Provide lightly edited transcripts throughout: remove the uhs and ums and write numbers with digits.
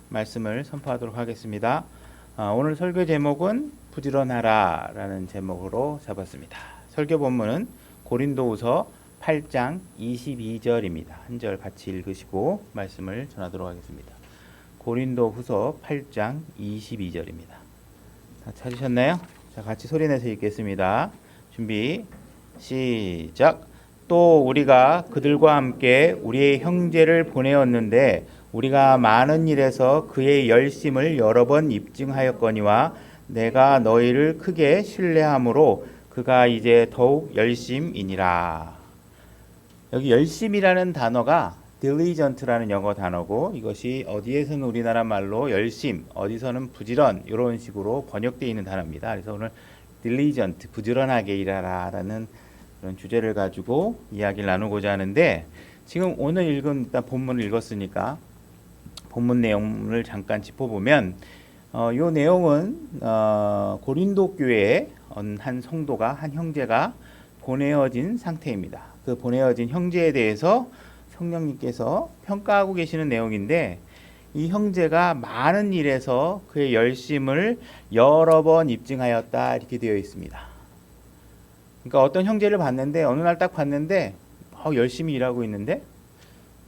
말씀을 선포하도록 하겠습니다. 오늘 설교 제목은 부지런하라 라는 제목으로 잡았습니다. 설교 본문은 고린도후서 8장 22절입니다. 한 절 같이 읽으시고 말씀을 전하도록 하겠습니다. 고린도후서 8장 22절입니다. 다 찾으셨나요? 자, 같이 소리내서 읽겠습니다. 준비 시작. 또 우리가 그들과 함께 우리의 형제를 보내었는데 우리가 많은 일에서 그의 열심을 여러 번 입증하였거니와 내가 너희를 크게 신뢰함으로 그가 이제 더욱 열심이니라. 여기 열심이라는 단어가 diligent라는 영어 단어고, 이것이 어디에서는 우리나라 말로 열심, 어디서는 부지런 이런 식으로 번역되어 있는 단어입니다. 그래서 오늘 diligent, 부지런하게 일하라 라는 그런 주제를 가지고 이야기를 나누고자 하는데, 지금 오늘 읽은 일단 본문을 읽었으니까 본문 내용을 잠깐 짚어보면, 이 내용은 고린도 교회에 한 성도가, 한 형제가 보내어진 상태입니다. 그 보내어진 형제에 대해서 성령님께서 평가하고 계시는 내용인데, 이 형제가 많은 일에서 그의 열심을 여러 번 입증하였다 이렇게 되어 있습니다. 그러니까 어떤 형제를 봤는데, 어느 날 딱 봤는데 열심히 일하고 있는데,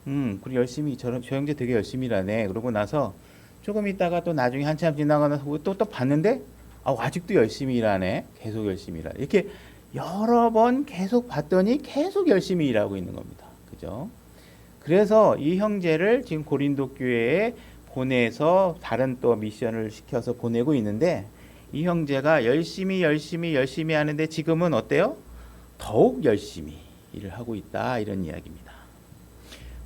그리고 열심히 저 형제 되게 열심히 일하네. 그러고 나서 조금 있다가 또 나중에 한참 지나고 나서 또 봤는데 아직도 열심히 일하네. 계속 열심히 일하네. 이렇게 여러 번 계속 봤더니 계속 열심히 일하고 있는 겁니다. 그죠? 그래서 이 형제를 지금 고린도 교회에 보내서 다른 또 미션을 시켜서 보내고 있는데, 이 형제가 열심히 하는데 지금은 어때요? 더욱 열심히 일을 하고 있다 이런 이야기입니다.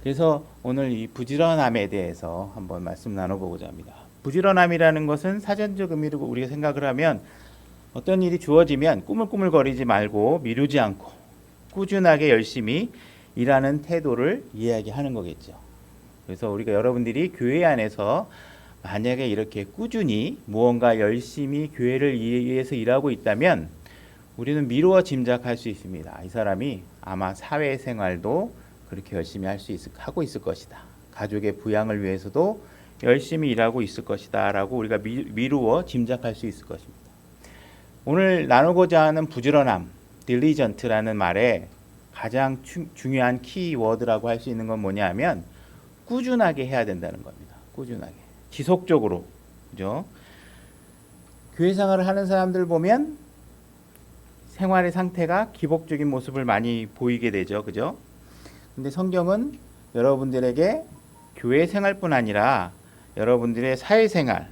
그래서 오늘 이 부지런함에 대해서 한번 말씀 나눠보고자 합니다. 부지런함이라는 것은 사전적 의미로 우리가 생각을 하면, 어떤 일이 주어지면 꾸물꾸물거리지 말고 미루지 않고 꾸준하게 열심히 일하는 태도를 이야기하는 거겠죠. 그래서 우리가 여러분들이 교회 안에서 만약에 이렇게 꾸준히 무언가 열심히 교회를 위해서 일하고 있다면, 우리는 미루어 짐작할 수 있습니다. 이 사람이 아마 사회생활도 그렇게 열심히 하고 있을 것이다. 가족의 부양을 위해서도 열심히 일하고 있을 것이다 라고 우리가 미루어 짐작할 수 있을 것입니다. 오늘 나누고자 하는 부지런함, diligent라는 말에 가장 중요한 키워드라고 할 수 있는 건 뭐냐면, 꾸준하게 해야 된다는 겁니다. 꾸준하게, 지속적으로. 그죠? 교회 생활을 하는 사람들 보면 생활의 상태가 기복적인 모습을 많이 보이게 되죠. 그죠? 근데 성경은 여러분들에게 교회 생활뿐 아니라 여러분들의 사회생활,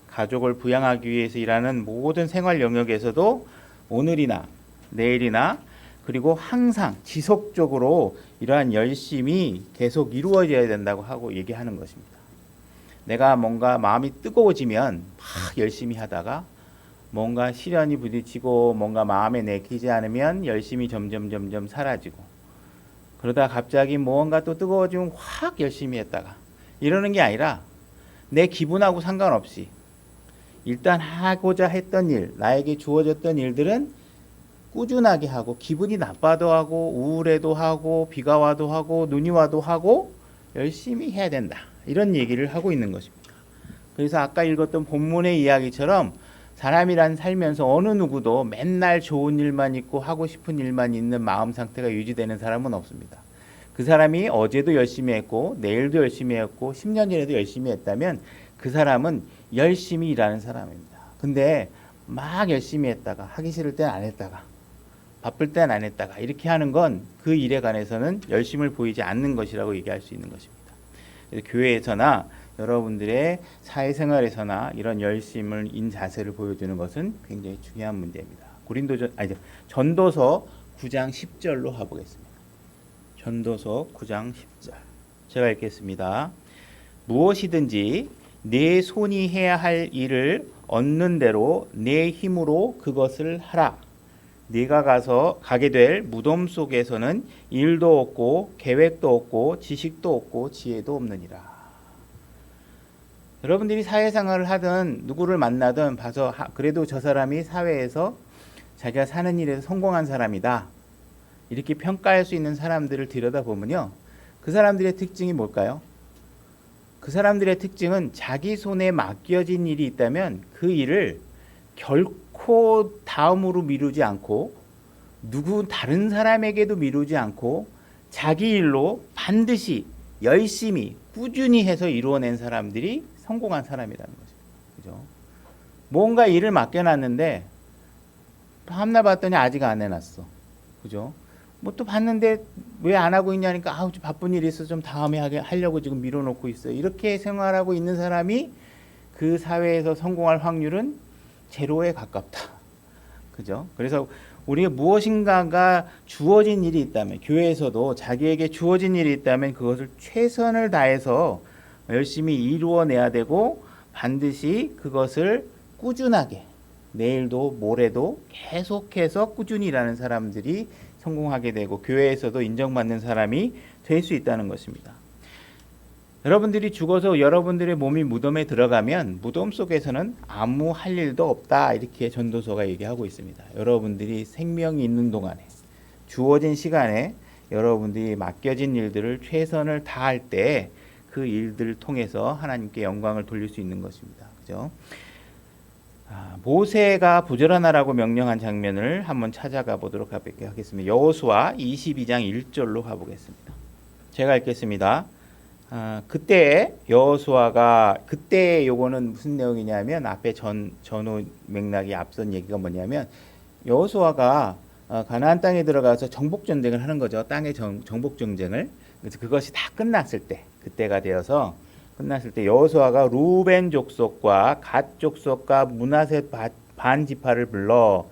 가족을 부양하기 위해서 일하는 모든 생활 영역에서도 오늘이나 내일이나 그리고 항상 지속적으로 이러한 열심이 계속 이루어져야 된다고 하고 얘기하는 것입니다. 내가 뭔가 마음이 뜨거워지면 막 열심히 하다가, 뭔가 시련이 부딪히고 뭔가 마음에 내키지 않으면 열심히 점점 사라지고, 그러다 갑자기 뭔가 또 뜨거워지면 확 열심히 했다가, 이러는 게 아니라 내 기분하고 상관없이 일단 하고자 했던 일, 나에게 주어졌던 일들은 꾸준하게 하고, 기분이 나빠도 하고 우울해도 하고 비가 와도 하고 눈이 와도 하고 열심히 해야 된다, 이런 얘기를 하고 있는 것입니다. 그래서 아까 읽었던 본문의 이야기처럼 사람이란 살면서 어느 누구도 맨날 좋은 일만 있고 하고 싶은 일만 있는 마음 상태가 유지되는 사람은 없습니다. 그 사람이 어제도 열심히 했고 내일도 열심히 했고 10년 전에도 열심히 했다면 그 사람은 열심히 일하는 사람입니다. 근데 막 열심히 했다가 하기 싫을 땐 안 했다가 바쁠 땐 안 했다가 이렇게 하는 건 그 일에 관해서는 열심을 보이지 않는 것이라고 얘기할 수 있는 것입니다. 그래서 교회에서나 여러분들의 사회생활에서나 이런 열심을 인 자세를 보여주는 것은 굉장히 중요한 문제입니다. 전도서 9장 10절로 가보겠습니다. 전도서 9장 10절 제가 읽겠습니다. 무엇이든지 내 손이 해야 할 일을 얻는 대로 내 힘으로 그것을 하라. 네가 가게 될 무덤 속에서는 일도 없고 계획도 없고 지식도 없고 지혜도 없느니라. 여러분들이 사회생활을 하든 누구를 만나든 봐서 그래도 저 사람이 사회에서 자기가 사는 일에서 성공한 사람이다, 이렇게 평가할 수 있는 사람들을 들여다보면요, 그 사람들의 특징이 뭘까요? 그 사람들의 특징은 자기 손에 맡겨진 일이 있다면 그 일을 결코 다음으로 미루지 않고 누구 다른 사람에게도 미루지 않고 자기 일로 반드시 열심히 꾸준히 해서 이루어낸 사람들이 성공한 사람이라는 거죠. 그죠? 뭔가 일을 맡겨놨는데 다음날 봤더니 아직 안 해놨어. 그죠? 뭐 또 봤는데 왜 안 하고 있냐니까 아우 바쁜 일이 있어 좀 다음에 하려고 지금 밀어놓고 있어요. 이렇게 생활하고 있는 사람이 그 사회에서 성공할 확률은 제로에 가깝다. 그죠? 그래서 우리가 무엇인가가 주어진 일이 있다면 교회에서도 자기에게 주어진 일이 있다면 그것을 최선을 다해서 열심히 이루어내야 되고 반드시 그것을 꾸준하게 내일도 모레도 계속해서 꾸준히 일하는 사람들이 성공하게 되고 교회에서도 인정받는 사람이 될 수 있다는 것입니다. 여러분들이 죽어서 여러분들의 몸이 무덤에 들어가면 무덤 속에서는 아무 할 일도 없다 이렇게 전도서가 얘기하고 있습니다. 여러분들이 생명이 있는 동안에 주어진 시간에 여러분들이 맡겨진 일들을 최선을 다할 때 그 일들을 통해서 하나님께 영광을 돌릴 수 있는 것입니다. 그죠? 모세가 부지런하라고 명령한 장면을 한번 찾아가 보도록 하겠습니다. 여호수아 22장 1절로 가보겠습니다. 제가 읽겠습니다. 그때 여호수아가 그때 요거는 무슨 내용이냐면 앞에 전후 맥락이 앞선 얘기가 뭐냐면 여호수아가 가나안 땅에 들어가서 정복 전쟁을 하는 거죠. 땅의 정복 전쟁을. 그래서 그것이 다 끝났을 때 그때가 되어서 끝났을 때 여호수아가 루벤 족속과 갓 족속과 므낫세 반 지파를 불러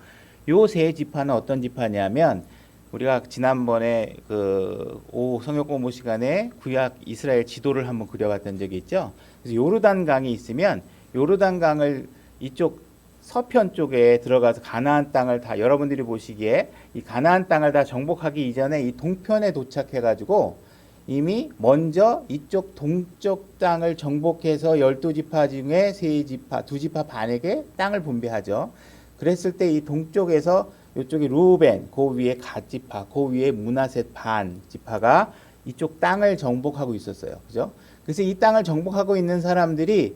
요 세 지파는 어떤 지파냐면 우리가 지난번에 그 성역 공부 시간에 구약 이스라엘 지도를 한번 그려봤던 적이 있죠. 그래서 요르단 강이 있으면 요르단 강을 이쪽 서편 쪽에 들어가서 가나안 땅을 다 여러분들이 보시기에 이 가나안 땅을 다 정복하기 이전에 이 동편에 도착해가지고 이미 먼저 이쪽 동쪽 땅을 정복해서 12지파 중에 3지파, 2지파 반에게 땅을 분배하죠. 그랬을 때 이 동쪽에서 이쪽이 루벤, 그 위에 갓 지파, 그 위에 므낫세 반 지파가 이쪽 땅을 정복하고 있었어요. 그죠? 그래서 이 땅을 정복하고 있는 사람들이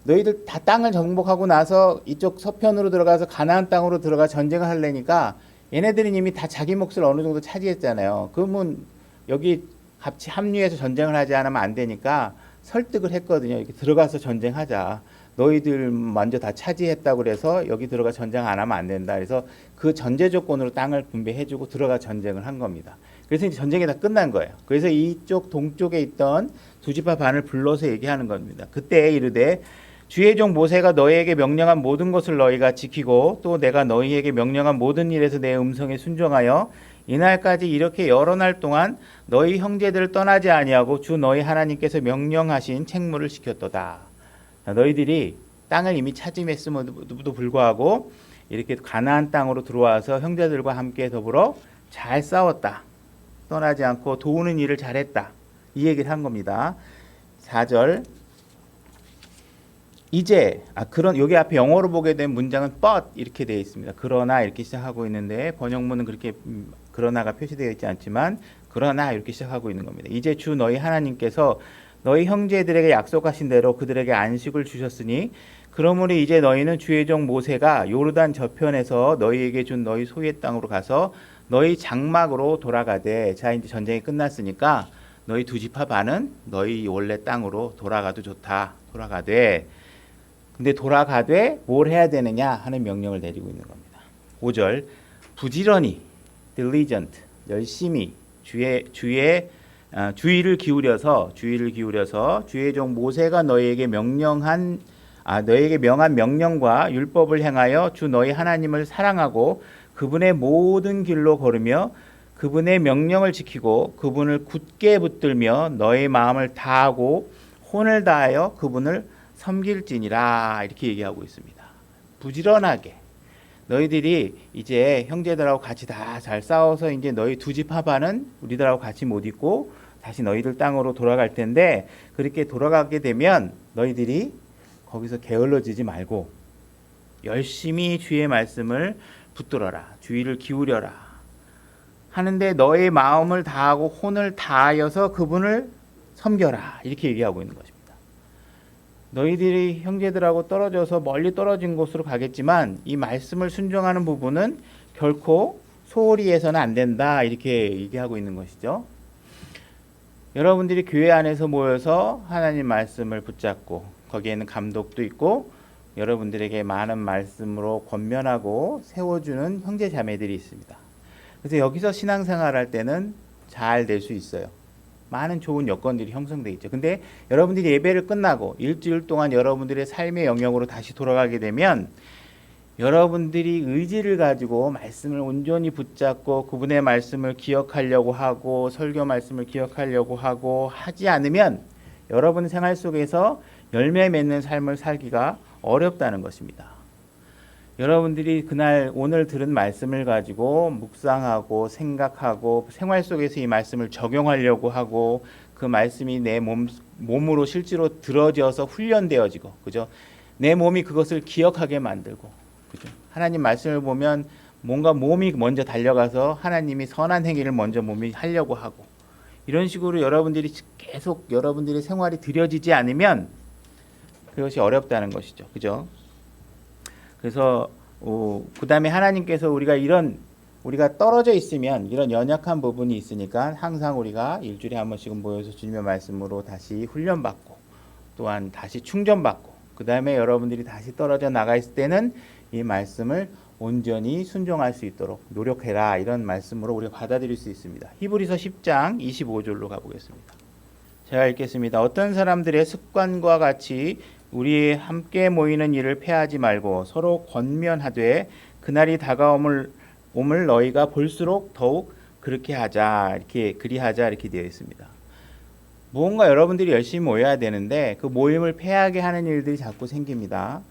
너희들 다 땅을 정복하고 나서 이쪽 서편으로 들어가서 가나안 땅으로 들어가 전쟁을 하려니까 얘네들이 이미 다 자기 몫을 어느 정도 차지했잖아요. 그러면 여기 같이 합류해서 전쟁을 하지 않으면 안 되니까 설득을 했거든요. 이렇게 들어가서 전쟁하자. 너희들 먼저 다 차지했다고 그래서 여기 들어가 전쟁 안 하면 안 된다. 그래서 그 전제 조건으로 땅을 분배해주고 들어가 전쟁을 한 겁니다. 그래서 이제 전쟁이 다 끝난 거예요. 그래서 이쪽 동쪽에 있던 2지파 반을 불러서 얘기하는 겁니다. 그때 이르되 주의 종 모세가 너희에게 명령한 모든 것을 너희가 지키고 또 내가 너희에게 명령한 모든 일에서 내 음성에 순종하여 이날까지 이렇게 여러 날 동안 너희 형제들을 떠나지 아니하고 주 너희 하나님께서 명령하신 책무를 지켰도다. 너희들이 땅을 이미 차지했음에도 불구하고 이렇게 가나안 땅으로 들어와서 형제들과 함께 더불어 잘 싸웠다. 떠나지 않고 도우는 일을 잘했다. 이 얘기를 한 겁니다. 4절 이제 여기 앞에 영어로 보게 된 문장은 but 이렇게 되어 있습니다. 그러나 이렇게 시작하고 있는데 번역문은 그렇게 그러나가 표시되어 있지 않지만 그러나 이렇게 시작하고 있는 겁니다. 이제 주 너희 하나님께서 너희 형제들에게 약속하신 대로 그들에게 안식을 주셨으니 그러므로 이제 너희는 주의 종 모세가 요르단 저편에서 너희에게 준 너희 소유의 땅으로 가서 너희 장막으로 돌아가되 자 이제 전쟁이 끝났으니까 너희 2지파 반은 너희 원래 땅으로 돌아가도 좋다. 돌아가되 근데 돌아가되 뭘 해야 되느냐 하는 명령을 내리고 있는 겁니다. 5절 부지런히 diligent 열심히 주의를 기울여서 주의 종 모세가 너희에게 명한 명령과 율법을 행하여 주 너희 하나님을 사랑하고 그분의 모든 길로 걸으며 그분의 명령을 지키고 그분을 굳게 붙들며 너희 마음을 다하고 혼을 다하여 그분을 섬길지니라 이렇게 얘기하고 있습니다. 부지런하게 너희들이 이제 형제들하고 같이 다 잘 싸워서 이제 너희 2지파 반은 우리들하고 같이 못 있고 다시 너희들 땅으로 돌아갈 텐데 그렇게 돌아가게 되면 너희들이 거기서 게을러지지 말고 열심히 주의 말씀을 붙들어라. 주의를 기울여라. 하는데 너의 마음을 다하고 혼을 다하여서 그분을 섬겨라. 이렇게 얘기하고 있는 것입니다. 너희들이 형제들하고 떨어져서 멀리 떨어진 곳으로 가겠지만 이 말씀을 순종하는 부분은 결코 소홀히 해서는 안 된다. 이렇게 얘기하고 있는 것이죠. 여러분들이 교회 안에서 모여서 하나님 말씀을 붙잡고 거기에는 감독도 있고 여러분들에게 많은 말씀으로 권면하고 세워주는 형제 자매들이 있습니다. 그래서 여기서 신앙생활할 때는 잘 될 수 있어요. 많은 좋은 여건들이 형성되어 있죠. 근데 여러분들이 예배를 끝나고 일주일 동안 여러분들의 삶의 영역으로 다시 돌아가게 되면 여러분들이 의지를 가지고 말씀을 온전히 붙잡고 그분의 말씀을 기억하려고 하고 설교 말씀을 기억하려고 하고 하지 않으면 여러분 생활 속에서 열매 맺는 삶을 살기가 어렵다는 것입니다. 여러분들이 그날 오늘 들은 말씀을 가지고 묵상하고 생각하고 생활 속에서 이 말씀을 적용하려고 하고 그 말씀이 내 몸으로 실제로 들어져서 훈련되어지고, 그죠? 내 몸이 그것을 기억하게 만들고, 그죠? 하나님 말씀을 보면 뭔가 몸이 먼저 달려가서 하나님이 선한 행위를 먼저 몸이 하려고 하고, 이런 식으로 여러분들이 계속 여러분들의 생활이 들여지지 않으면 그것이 어렵다는 것이죠. 그죠? 그래서 그 다음에 하나님께서 우리가 떨어져 있으면 이런 연약한 부분이 있으니까 항상 우리가 일주일에 한 번씩은 모여서 주님의 말씀으로 다시 훈련받고 또한 다시 충전받고 그 다음에 여러분들이 다시 떨어져 나가 있을 때는 이 말씀을 온전히 순종할 수 있도록 노력해라, 이런 말씀으로 우리가 받아들일 수 있습니다. 히브리서 10장 25절로 가보겠습니다. 제가 읽겠습니다. 어떤 사람들의 습관과 같이 우리 함께 모이는 일을 패하지 말고 서로 권면하되 그날이 다가옴을 너희가 볼수록 더욱 그렇게 하자, 이렇게 그리하자, 이렇게 되어 있습니다. 무언가 여러분들이 열심히 모여야 되는데 그 모임을 패하게 하는 일들이 자꾸 생깁니다.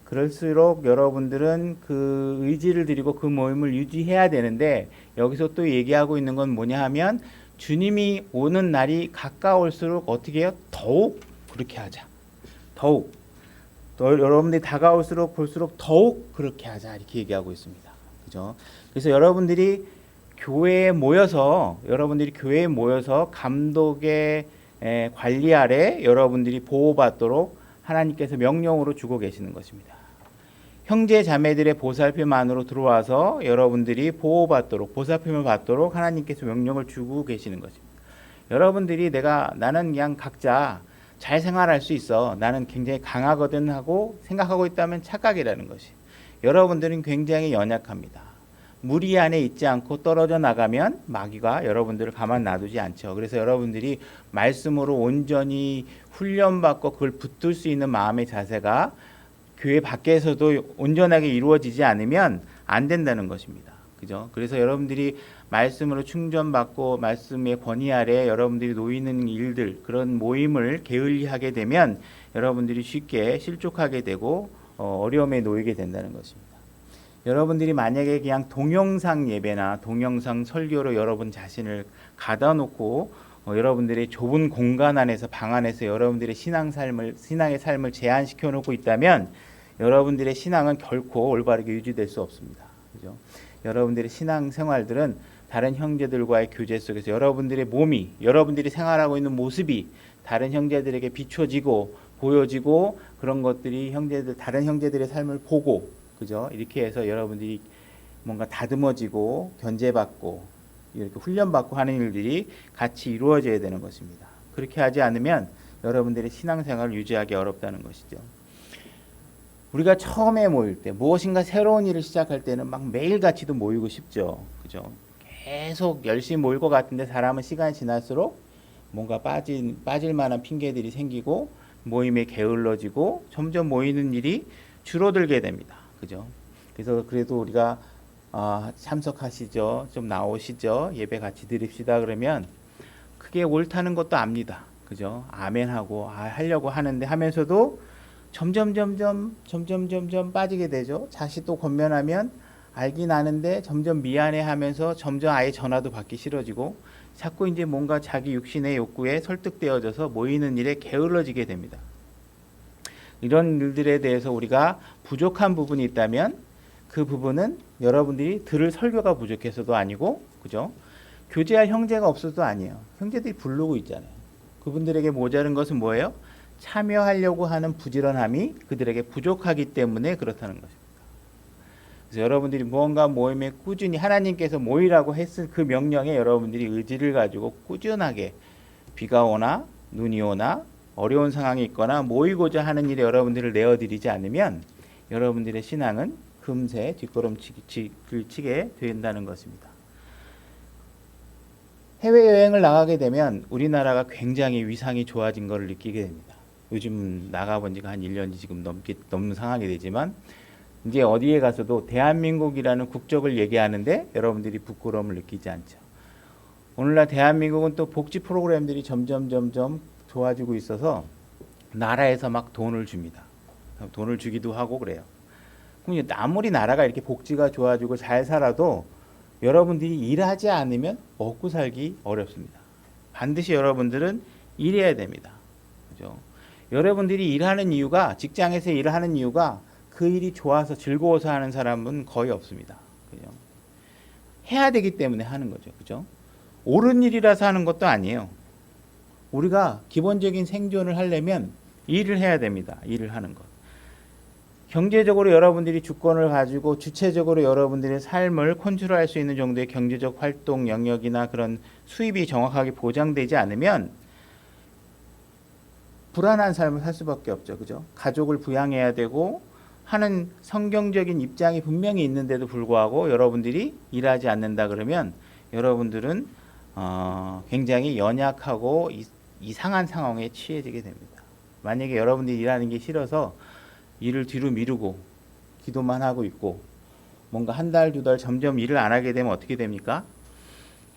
그럴수록 여러분들은 그 의지를 들이고 그 모임을 유지해야 되는데 여기서 또 얘기하고 있는 건 뭐냐 하면 주님이 오는 날이 가까울수록 어떻게 해요? 더욱 그렇게 하자. 더욱. 여러분들이 다가올수록 볼수록 더욱 그렇게 하자, 이렇게 얘기하고 있습니다. 그죠? 그래서 여러분들이 교회에 모여서 감독의 관리 아래 여러분들이 보호받도록 하나님께서 명령으로 주고 계시는 것입니다. 형제 자매들의 보살핌 안으로 들어와서 여러분들이 보살핌을 받도록 하나님께서 명령을 주고 계시는 것입니다. 여러분들이 나는 그냥 각자 잘 생활할 수 있어, 나는 굉장히 강하거든 하고 생각하고 있다면 착각이라는 것이, 여러분들은 굉장히 연약합니다. 무리 안에 있지 않고 떨어져 나가면 마귀가 여러분들을 가만 놔두지 않죠. 그래서 여러분들이 말씀으로 온전히 훈련받고 그걸 붙들 수 있는 마음의 자세가 교회 밖에서도 온전하게 이루어지지 않으면 안 된다는 것입니다. 그죠? 그래서 여러분들이 말씀으로 충전받고 말씀의 권위 아래 여러분들이 놓이는 일들, 그런 모임을 게을리하게 되면 여러분들이 쉽게 실족하게 되고 어려움에 놓이게 된다는 것입니다. 여러분들이 만약에 그냥 동영상 예배나 동영상 설교로 여러분 자신을 가다 놓고 여러분들의 좁은 공간 안에서, 방 안에서 여러분들의 신앙의 삶을 제한시켜 놓고 있다면 여러분들의 신앙은 결코 올바르게 유지될 수 없습니다. 그죠? 여러분들의 신앙 생활들은 다른 형제들과의 교제 속에서 여러분들의 몸이, 여러분들이 생활하고 있는 모습이 다른 형제들에게 비춰지고 보여지고, 그런 것들이 다른 형제들의 삶을 보고, 그죠? 이렇게 해서 여러분들이 뭔가 다듬어지고 견제받고 이렇게 훈련받고 하는 일들이 같이 이루어져야 되는 것입니다. 그렇게 하지 않으면 여러분들의 신앙생활을 유지하기 어렵다는 것이죠. 우리가 처음에 모일 때, 무엇인가 새로운 일을 시작할 때는 막 매일같이도 모이고 싶죠. 그죠? 계속 열심히 모일 것 같은데 사람은 시간이 지날수록 뭔가 빠질 만한 핑계들이 생기고 모임에 게을러지고 점점 모이는 일이 줄어들게 됩니다. 그죠? 그래서 그래도 우리가 참석하시죠, 좀 나오시죠, 예배 같이 드립시다 그러면 그게 옳다는 것도 압니다. 그죠? 아멘하고 하려고 하는데 하면서도 점점 빠지게 되죠. 다시 또 권면하면 알긴 아는데 점점 미안해하면서 점점 아예 전화도 받기 싫어지고 자꾸 이제 뭔가 자기 육신의 욕구에 설득되어져서 모이는 일에 게을러지게 됩니다. 이런 일들에 대해서 우리가 부족한 부분이 있다면 그 부분은 여러분들이 들을 설교가 부족해서도 아니고, 그죠? 교제할 형제가 없어도 아니에요. 형제들이 부르고 있잖아요. 그분들에게 모자른 것은 뭐예요? 참여하려고 하는 부지런함이 그들에게 부족하기 때문에 그렇다는 것입니다. 그래서 여러분들이 무언가 모임에 꾸준히 하나님께서 모이라고 했을 그 명령에 여러분들이 의지를 가지고 꾸준하게 비가 오나 눈이 오나 어려운 상황이 있거나 모이고자 하는 일에 여러분들을 내어드리지 않으면 여러분들의 신앙은 금세 뒷걸음치기를 치게 된다는 것입니다. 해외여행을 나가게 되면 우리나라가 굉장히 위상이 좋아진 것을 느끼게 됩니다. 요즘 나가본 지가 한 1년이 지금 넘는 상황이 되지만 이제 어디에 가서도 대한민국이라는 국적을 얘기하는데 여러분들이 부끄러움을 느끼지 않죠. 오늘날 대한민국은 또 복지 프로그램들이 점점 좋아지고 있어서 나라에서 막 돈을 줍니다. 돈을 주기도 하고 그래요. 그럼 아무리 나라가 이렇게 복지가 좋아지고 잘 살아도 여러분들이 일하지 않으면 먹고 살기 어렵습니다. 반드시 여러분들은 일해야 됩니다. 그죠? 여러분들이 일하는 이유가, 직장에서 일을 하는 이유가 그 일이 좋아서 즐거워서 하는 사람은 거의 없습니다. 그죠? 해야 되기 때문에 하는 거죠. 그죠? 옳은 일이라서 하는 것도 아니에요. 우리가 기본적인 생존을 하려면 일을 해야 됩니다. 일을 하는 것. 경제적으로 여러분들이 주권을 가지고 주체적으로 여러분들의 삶을 컨트롤할 수 있는 정도의 경제적 활동 영역이나 그런 수입이 정확하게 보장되지 않으면 불안한 삶을 살 수밖에 없죠. 그죠? 가족을 부양해야 되고 하는 성경적인 입장이 분명히 있는데도 불구하고 여러분들이 일하지 않는다 그러면 여러분들은 굉장히 연약하고 이상한 상황에 취해지게 됩니다. 만약에 여러분들이 일하는 게 싫어서 일을 뒤로 미루고 기도만 하고 있고 뭔가 한 달, 두 달 점점 일을 안 하게 되면 어떻게 됩니까?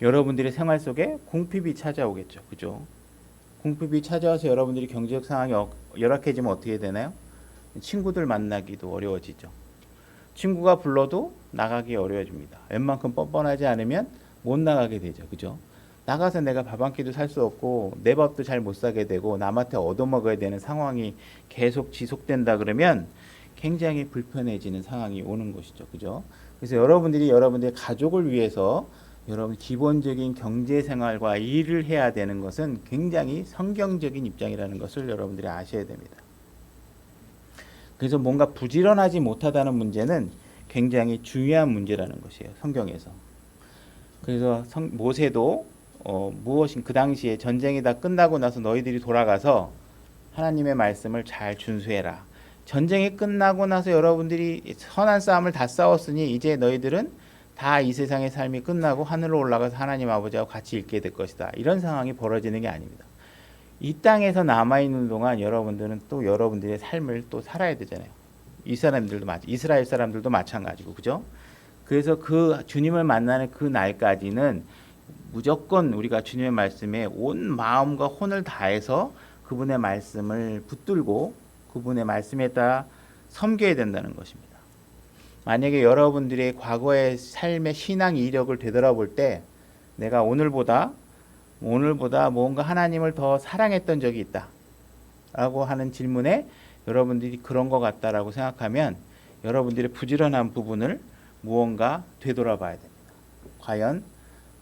여러분들의 생활 속에 궁핍이 찾아오겠죠. 그죠? 궁핍이 찾아와서 여러분들이 경제적 상황이 열악해지면 어떻게 되나요? 친구들 만나기도 어려워지죠. 친구가 불러도 나가기 어려워집니다. 웬만큼 뻔뻔하지 않으면 못 나가게 되죠. 그죠? 나가서 내가 밥 한 끼도 살 수 없고 내 밥도 잘 못 사게 되고 남한테 얻어먹어야 되는 상황이 계속 지속된다 그러면 굉장히 불편해지는 상황이 오는 것이죠. 그죠? 그래서 여러분들이 여러분들의 가족을 위해서 여러분 기본적인 경제 생활과 일을 해야 되는 것은 굉장히 성경적인 입장이라는 것을 여러분들이 아셔야 됩니다. 그래서 뭔가 부지런하지 못하다는 문제는 굉장히 중요한 문제라는 것이에요. 성경에서. 그래서 모세도 그 당시에 전쟁이 다 끝나고 나서 너희들이 돌아가서 하나님의 말씀을 잘 준수해라. 전쟁이 끝나고 나서 여러분들이 선한 싸움을 다 싸웠으니 이제 너희들은 다 이 세상의 삶이 끝나고 하늘로 올라가서 하나님 아버지와 같이 있게 될 것이다. 이런 상황이 벌어지는 게 아닙니다. 이 땅에서 남아있는 동안 여러분들은 또 여러분들의 삶을 또 살아야 되잖아요. 이스라엘 사람들도 마찬가지고, 그죠? 그래서 그 주님을 만나는 그 날까지는 무조건 우리가 주님의 말씀에 온 마음과 혼을 다해서 그분의 말씀을 붙들고 그분의 말씀에 따라 섬겨야 된다는 것입니다. 만약에 여러분들의 과거의 삶의 신앙 이력을 되돌아볼 때 내가 오늘보다 뭔가 하나님을 더 사랑했던 적이 있다 라고 하는 질문에 여러분들이 그런 것 같다라고 생각하면 여러분들의 부지런한 부분을 무언가 되돌아봐야 됩니다.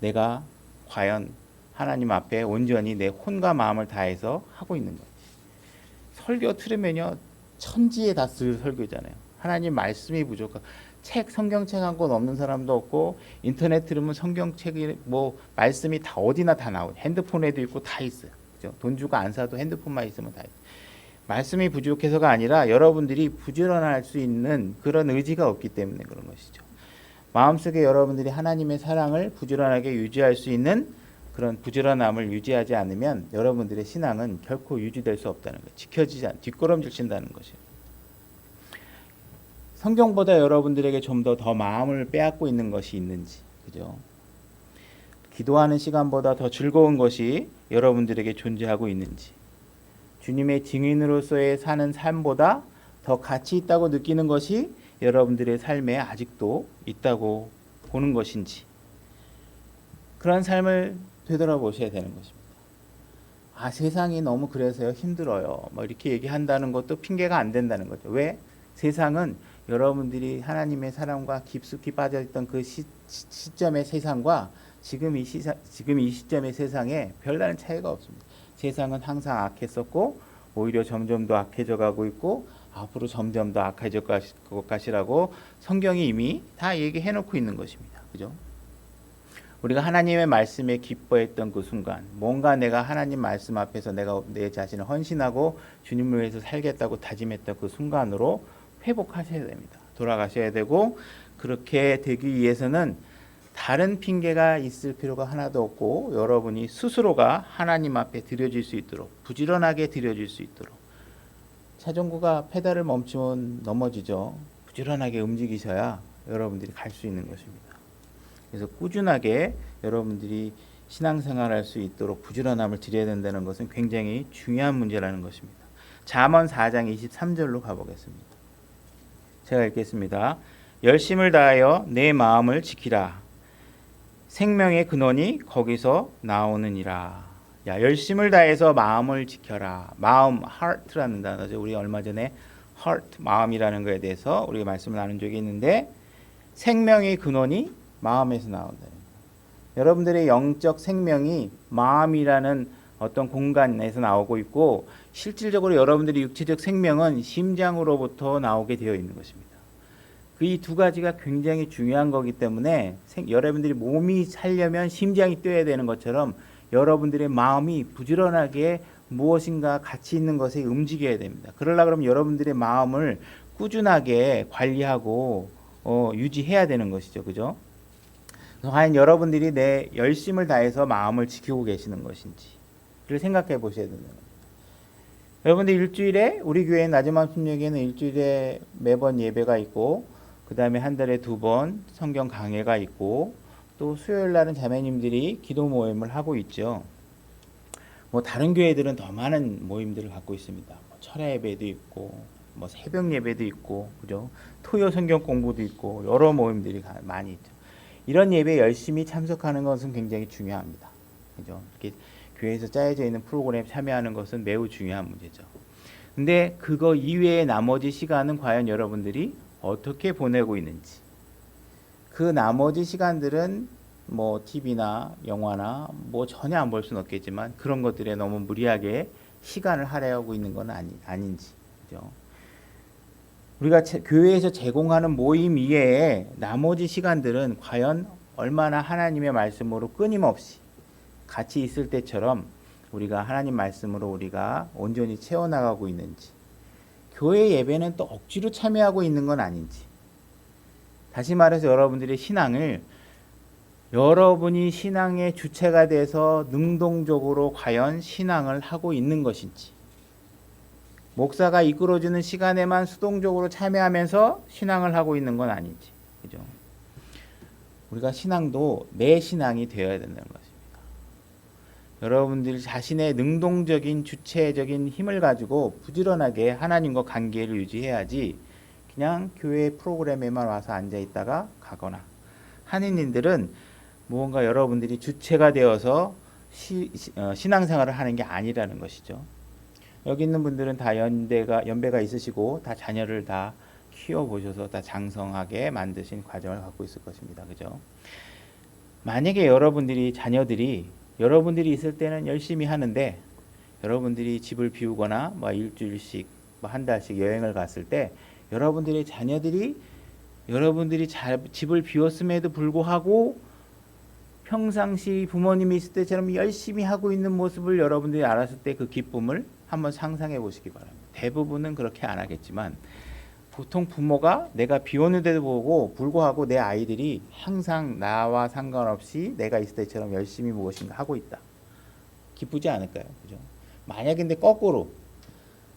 내가 과연 하나님 앞에 온전히 내 혼과 마음을 다해서 하고 있는 건지. 설교 들으면요 천지에 다 쓸 설교잖아요. 하나님 말씀이 부족하고 성경책 한 권 없는 사람도 없고 인터넷 들으면 성경책이 말씀이 다 어디나 다 나오고 핸드폰에도 있고 다 있어요. 그죠? 돈 주고 안 사도 핸드폰만 있으면 다 있어요. 말씀이 부족해서가 아니라 여러분들이 부지런할 수 있는 그런 의지가 없기 때문에 그런 것이죠. 마음속에 여러분들이 하나님의 사랑을 부지런하게 유지할 수 있는 그런 부지런함을 유지하지 않으면 여러분들의 신앙은 결코 유지될 수 없다는 거예요. 뒷걸음질 친다는 것이에요. 성경보다 여러분들에게 좀 더 마음을 빼앗고 있는 것이 있는지, 그죠? 기도하는 시간보다 더 즐거운 것이 여러분들에게 존재하고 있는지, 주님의 증인으로서의 사는 삶보다 더 가치 있다고 느끼는 것이 여러분들의 삶에 아직도 있다고 보는 것인지, 그런 삶을 되돌아보셔야 되는 것입니다. 세상이 너무 그래서요 힘들어요. 이렇게 얘기한다는 것도 핑계가 안 된다는 거죠. 왜? 세상은 여러분들이 하나님의 사랑과 깊숙이 빠져있던 그 시점의 세상과 지금 이 시점의 세상에 별다른 차이가 없습니다. 세상은 항상 악했었고 오히려 점점 더 악해져 가고 있고 앞으로 점점 더 악해질 것 같이라고 성경이 이미 다 얘기해 놓고 있는 것입니다. 그죠? 우리가 하나님의 말씀에 기뻐했던 그 순간, 뭔가 내가 하나님 말씀 앞에서 내가 내 자신을 헌신하고 주님을 위해서 살겠다고 다짐했던 그 순간으로 회복하셔야 됩니다. 돌아가셔야 되고, 그렇게 되기 위해서는 다른 핑계가 있을 필요가 하나도 없고, 여러분이 스스로가 하나님 앞에 드려질 수 있도록, 부지런하게 드려질 수 있도록. 자전거가 페달을 멈추면 넘어지죠. 부지런하게 움직이셔야 여러분들이 갈 수 있는 것입니다. 그래서 꾸준하게 여러분들이 신앙생활할 수 있도록 부지런함을 드려야 된다는 것은 굉장히 중요한 문제라는 것입니다. 잠언 4장 23절로 가보겠습니다. 제가 읽겠습니다. 열심을 다하여 내 마음을 지키라. 생명의 근원이 거기서 나오느니라. 야, 열심을 다해서 마음을 지켜라. 마음, heart라는 단어죠. 우리 얼마 전에 heart, 마음이라는 것에 대해서 우리가 말씀을 나눈 적이 있는데, 생명의 근원이 마음에서 나온다. 여러분들의 영적 생명이 마음이라는 어떤 공간에서 나오고 있고, 실질적으로 여러분들의 육체적 생명은 심장으로부터 나오게 되어 있는 것입니다. 그 이 두 가지가 굉장히 중요한 거기 때문에 여러분들이 몸이 살려면 심장이 뛰어야 되는 것처럼 여러분들의 마음이 부지런하게 무엇인가 가치 있는 것에 움직여야 됩니다. 그러려고 그러면 여러분들의 마음을 꾸준하게 관리하고 유지해야 되는 것이죠. 그죠? 과연 여러분들이 내 열심을 다해서 마음을 지키고 계시는 것인지를 생각해 보셔야 된다는 겁니다. 여러분들 일주일에, 우리 교회 나지막 순례교회는 일주일에 매번 예배가 있고, 그 다음에 한 달에 2번 성경 강해가 있고, 또 수요일 날은 자매님들이 기도 모임을 하고 있죠. 뭐 다른 교회들은 더 많은 모임들을 갖고 있습니다. 뭐 철야 예배도 있고, 뭐 새벽 예배도 있고, 그죠? 토요 성경 공부도 있고, 여러 모임들이 많이 있죠. 이런 예배에 열심히 참석하는 것은 굉장히 중요합니다. 그죠? 이렇게 교회에서 짜여져 있는 프로그램에 참여하는 것은 매우 중요한 문제죠. 근데 그거 이외의 나머지 시간은 과연 여러분들이 어떻게 보내고 있는지, 그 나머지 시간들은 뭐 TV나 영화나 뭐 전혀 안 볼 수는 없겠지만 그런 것들에 너무 무리하게 시간을 할애하고 있는 건 아닌지. 그죠? 우리가 교회에서 제공하는 모임 이외에 나머지 시간들은 과연 얼마나 하나님의 말씀으로 끊임없이 같이 있을 때처럼 우리가 하나님 말씀으로 우리가 온전히 채워나가고 있는지, 교회 예배는 또 억지로 참여하고 있는 건 아닌지, 다시 말해서 여러분들의 신앙을 여러분이 신앙의 주체가 돼서 능동적으로 과연 신앙을 하고 있는 것인지, 목사가 이끌어주는 시간에만 수동적으로 참여하면서 신앙을 하고 있는 건 아닌지. 그죠? 우리가 신앙도 내 신앙이 되어야 된다는 것입니다. 여러분들 자신의 능동적인 주체적인 힘을 가지고 부지런하게 하나님과 관계를 유지해야지, 그냥 교회 프로그램에만 와서 앉아 있다가 가거나, 한인인들은 무언가 여러분들이 주체가 되어서 신앙생활을 하는 게 아니라는 것이죠. 여기 있는 분들은 다 연배가 있으시고 다 자녀를 다 키워보셔서 다 장성하게 만드신 과정을 갖고 있을 것입니다. 그죠? 만약에 자녀들이 여러분들이 있을 때는 열심히 하는데, 여러분들이 집을 비우거나 뭐 일주일씩 뭐 한 달씩 여행을 갔을 때 여러분들의 자녀들이 여러분들이 집을 비웠음에도 불구하고 평상시 부모님이 있을 때처럼 열심히 하고 있는 모습을 여러분들이 알았을 때 그 기쁨을 한번 상상해 보시기 바랍니다. 대부분은 그렇게 안 하겠지만, 보통 부모가 내가 비오는데도 보고 불구하고 내 아이들이 항상 나와 상관없이 내가 있을 때처럼 열심히 무엇인가 하고 있다. 기쁘지 않을까요? 그죠? 만약 근데 거꾸로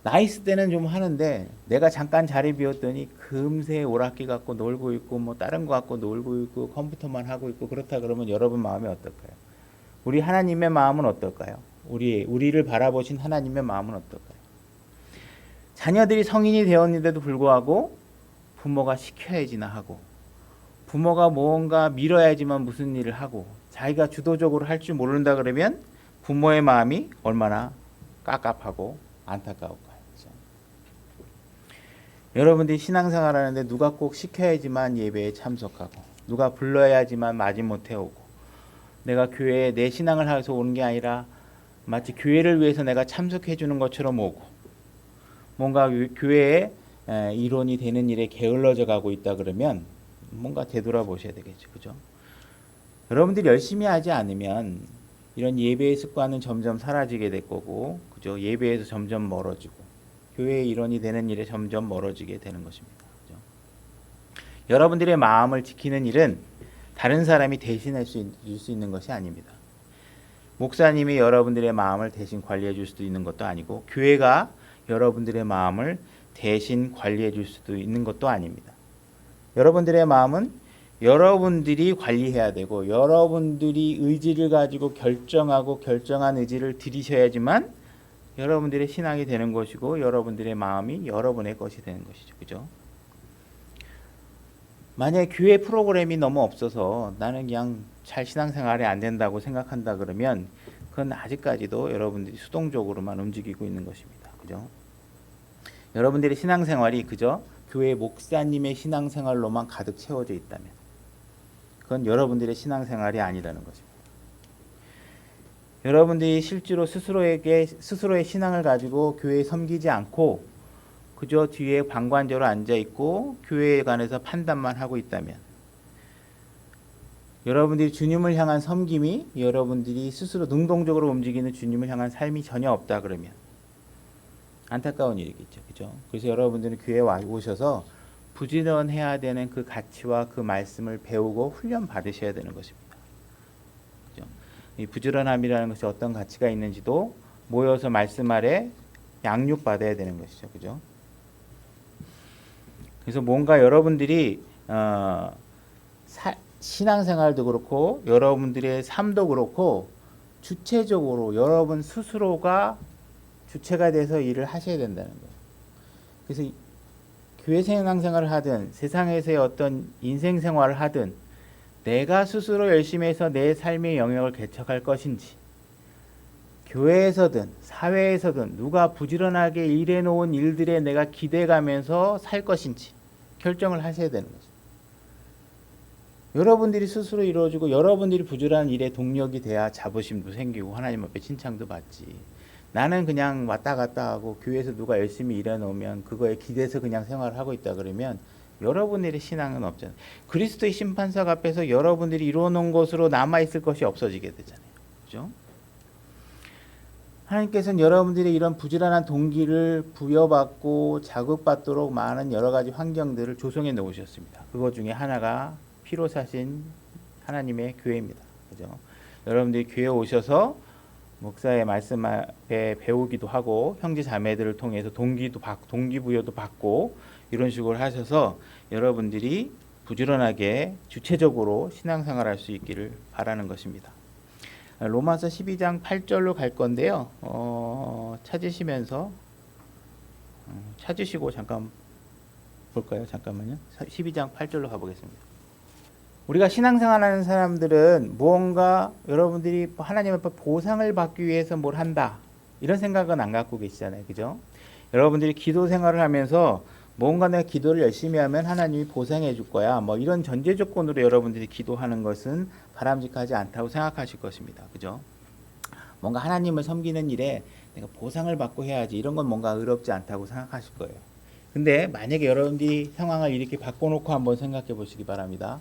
나 있을 때는 좀 하는데 내가 잠깐 자리 비웠더니 금세 오락기 갖고 놀고 있고 뭐 다른 거 갖고 놀고 있고 컴퓨터만 하고 있고 그렇다 그러면 여러분 마음이 어떨까요? 우리 하나님의 마음은 어떨까요? 우리를 바라보신 하나님의 마음은 어떨까요? 자녀들이 성인이 되었는데도 불구하고 부모가 시켜야지나 하고, 부모가 뭔가 밀어야지만 무슨 일을 하고, 자기가 주도적으로 할 줄 모른다 그러면 부모의 마음이 얼마나 깝깝하고 안타까울까요? 그렇죠? 여러분들이 신앙생활 하는데 누가 꼭 시켜야지만 예배에 참석하고, 누가 불러야지만 마지못해 오고, 내가 교회에 내 신앙을 해서 오는 게 아니라 마치 교회를 위해서 내가 참석해 주는 것처럼 오고, 뭔가 교회에 이론이 되는 일에 게을러져 가고 있다 그러면 뭔가 되돌아보셔야 되겠죠. 그죠? 여러분들이 열심히 하지 않으면 이런 예배의 습관은 점점 사라지게 될 거고, 그죠? 예배에서 점점 멀어지고, 교회의 일원이 되는 일에 점점 멀어지게 되는 것입니다. 그죠? 여러분들의 마음을 지키는 일은 다른 사람이 대신할 수 있는 것이 아닙니다. 목사님이 여러분들의 마음을 대신 관리해 줄 수도 있는 것도 아니고, 교회가 여러분들의 마음을 대신 관리해 줄 수도 있는 것도 아닙니다. 여러분들의 마음은 여러분들이 관리해야 되고, 여러분들이 의지를 가지고 결정하고 결정한 의지를 들이셔야지만 여러분들의 신앙이 되는 것이고, 여러분들의 마음이 여러분의 것이 되는 것이죠. 그죠? 만약에 교회 프로그램이 너무 없어서 나는 그냥 잘 신앙생활이 안 된다고 생각한다 그러면 그건 아직까지도 여러분들이 수동적으로만 움직이고 있는 것입니다. 그죠? 여러분들의 신앙생활이 그저 교회 목사님의 신앙생활로만 가득 채워져 있다면 그건 여러분들의 신앙생활이 아니라는 것입니다. 여러분들이 실제로 스스로의 신앙을 가지고 교회에 섬기지 않고 그저 뒤에 방관자로 앉아 있고 교회에 관해서 판단만 하고 있다면, 여러분들이 주님을 향한 섬김이, 여러분들이 스스로 능동적으로 움직이는 주님을 향한 삶이 전혀 없다 그러면 안타까운 일이겠죠. 그죠? 그래서 여러분들은 교회에 오셔서 부지런해야 되는 그 가치와 그 말씀을 배우고 훈련 받으셔야 되는 것입니다. 그죠? 이 부지런함이라는 것이 어떤 가치가 있는지도 모여서 말씀 아래 양육 받아야 되는 것이죠. 그죠? 그래서 뭔가 여러분들이 신앙생활도 그렇고 여러분들의 삶도 그렇고 주체적으로 여러분 스스로가 주체가 돼서 일을 하셔야 된다는 거예요. 그래서 교회 신앙생활을 하든 세상에서의 어떤 인생생활을 하든 내가 스스로 열심히 해서 내 삶의 영역을 개척할 것인지, 교회에서든 사회에서든 누가 부지런하게 일해놓은 일들에 내가 기대가면서 살 것인지 결정을 하셔야 되는 거죠. 여러분들이 스스로 이루어지고 여러분들이 부지런한 일에 동력이 돼야 자부심도 생기고 하나님 앞에 칭찬도 받지. 나는 그냥 왔다 갔다 하고 교회에서 누가 열심히 일해놓으면 그거에 기대서 그냥 생활을 하고 있다 그러면 여러분들의 신앙은 없잖아요. 그리스도의 심판석 앞에서 여러분들이 이루어놓은 것으로 남아있을 것이 없어지게 되잖아요. 그죠? 하나님께서는 여러분들이 이런 부지런한 동기를 부여받고 자극받도록 많은 여러 가지 환경들을 조성해 놓으셨습니다. 그것 중에 하나가 피로 사신 하나님의 교회입니다. 그죠? 여러분들이 교회에 오셔서 목사의 말씀 앞에 배우기도 하고 형제 자매들을 통해서 동기부여도 받고 이런 식으로 하셔서 여러분들이 부지런하게 주체적으로 신앙생활할 수 있기를 바라는 것입니다. 로마서 12장 8절로 갈 건데요. 찾으시고 잠깐 볼까요? 잠깐만요. 12장 8절로 가보겠습니다. 우리가 신앙생활하는 사람들은 무언가 여러분들이 하나님 앞에 보상을 받기 위해서 뭘 한다 이런 생각은 안 갖고 계시잖아요. 그죠? 여러분들이 기도 생활을 하면서 뭔가 내가 기도를 열심히 하면 하나님이 보상해 줄 거야. 뭐 이런 전제 조건으로 여러분들이 기도하는 것은 바람직하지 않다고 생각하실 것입니다. 그죠? 뭔가 하나님을 섬기는 일에 내가 보상을 받고 해야지 이런 건 뭔가 의롭지 않다고 생각하실 거예요. 근데 만약에 여러분들이 상황을 이렇게 바꿔놓고 한번 생각해 보시기 바랍니다.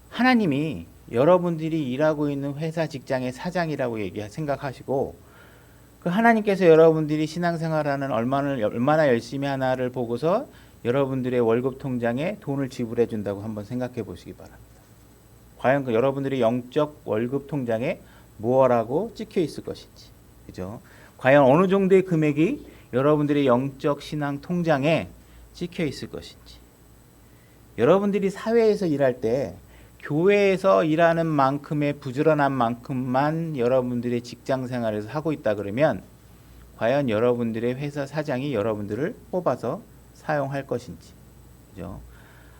하나님이 여러분들이 일하고 있는 회사 직장의 사장이라고 생각하시고 그 하나님께서 여러분들이 신앙생활하는 얼마나 열심히 하나를 보고서 여러분들의 월급 통장에 돈을 지불해 준다고 한번 생각해 보시기 바랍니다. 과연 그 여러분들의 영적 월급 통장에 무엇라고 찍혀 있을 것인지, 그죠? 과연 어느 정도의 금액이 여러분들의 영적 신앙 통장에 찍혀 있을 것인지. 여러분들이 사회에서 일할 때 교회에서 일하는 만큼의 부지런한 만큼만 여러분들의 직장 생활에서 하고 있다 그러면 과연 여러분들의 회사 사장이 여러분들을 뽑아서 사용할 것인지, 그죠?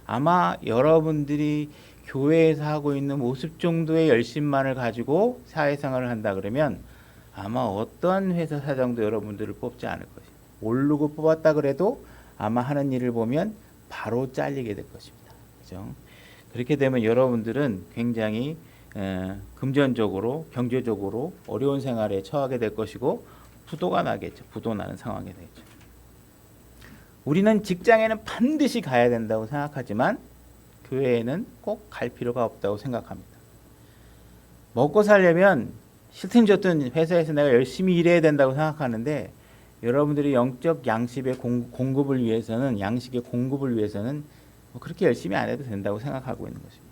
아마 여러분들이 교회에서 하고 있는 모습 정도의 열심만을 가지고 사회생활을 한다 그러면 아마 어떤 회사 사장도 여러분들을 뽑지 않을 것입니다. 모르고 뽑았다 그래도 아마 하는 일을 보면 바로 잘리게 될 것입니다. 그죠? 그렇게 되면 여러분들은 굉장히 금전적으로 경제적으로 어려운 생활에 처하게 될 것이고 부도가 나겠죠. 부도 나는 상황이 되죠. 우리는 직장에는 반드시 가야 된다고 생각하지만 교회에는 꼭 갈 필요가 없다고 생각합니다. 먹고 살려면 싫든 좋든 회사에서 내가 열심히 일해야 된다고 생각하는데 여러분들이 영적 양식의 공급을 위해서는 뭐 그렇게 열심히 안 해도 된다고 생각하고 있는 것입니다.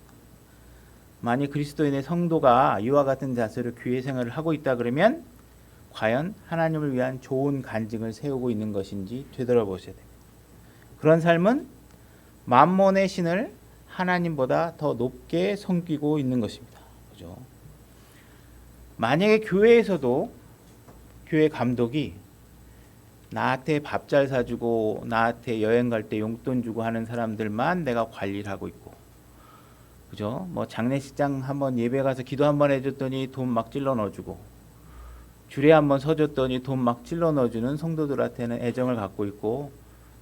만약 그리스도인의 성도가 이와 같은 자세로 교회 생활을 하고 있다 그러면 과연 하나님을 위한 좋은 간증을 세우고 있는 것인지 되돌아보셔야 됩니다. 그런 삶은 만몬의 신을 하나님보다 더 높게 섬기고 있는 것입니다. 그죠? 만약에 교회에서도 교회 감독이 나한테 밥 잘 사주고 나한테 여행 갈 때 용돈 주고 하는 사람들만 내가 관리를 하고 있고, 그죠? 뭐 장례식장 한번 예배 가서 기도 한번 해줬더니 돈 막 찔러 넣어주고, 주례 한번 서줬더니 돈 막 찔러 넣어주는 성도들한테는 애정을 갖고 있고,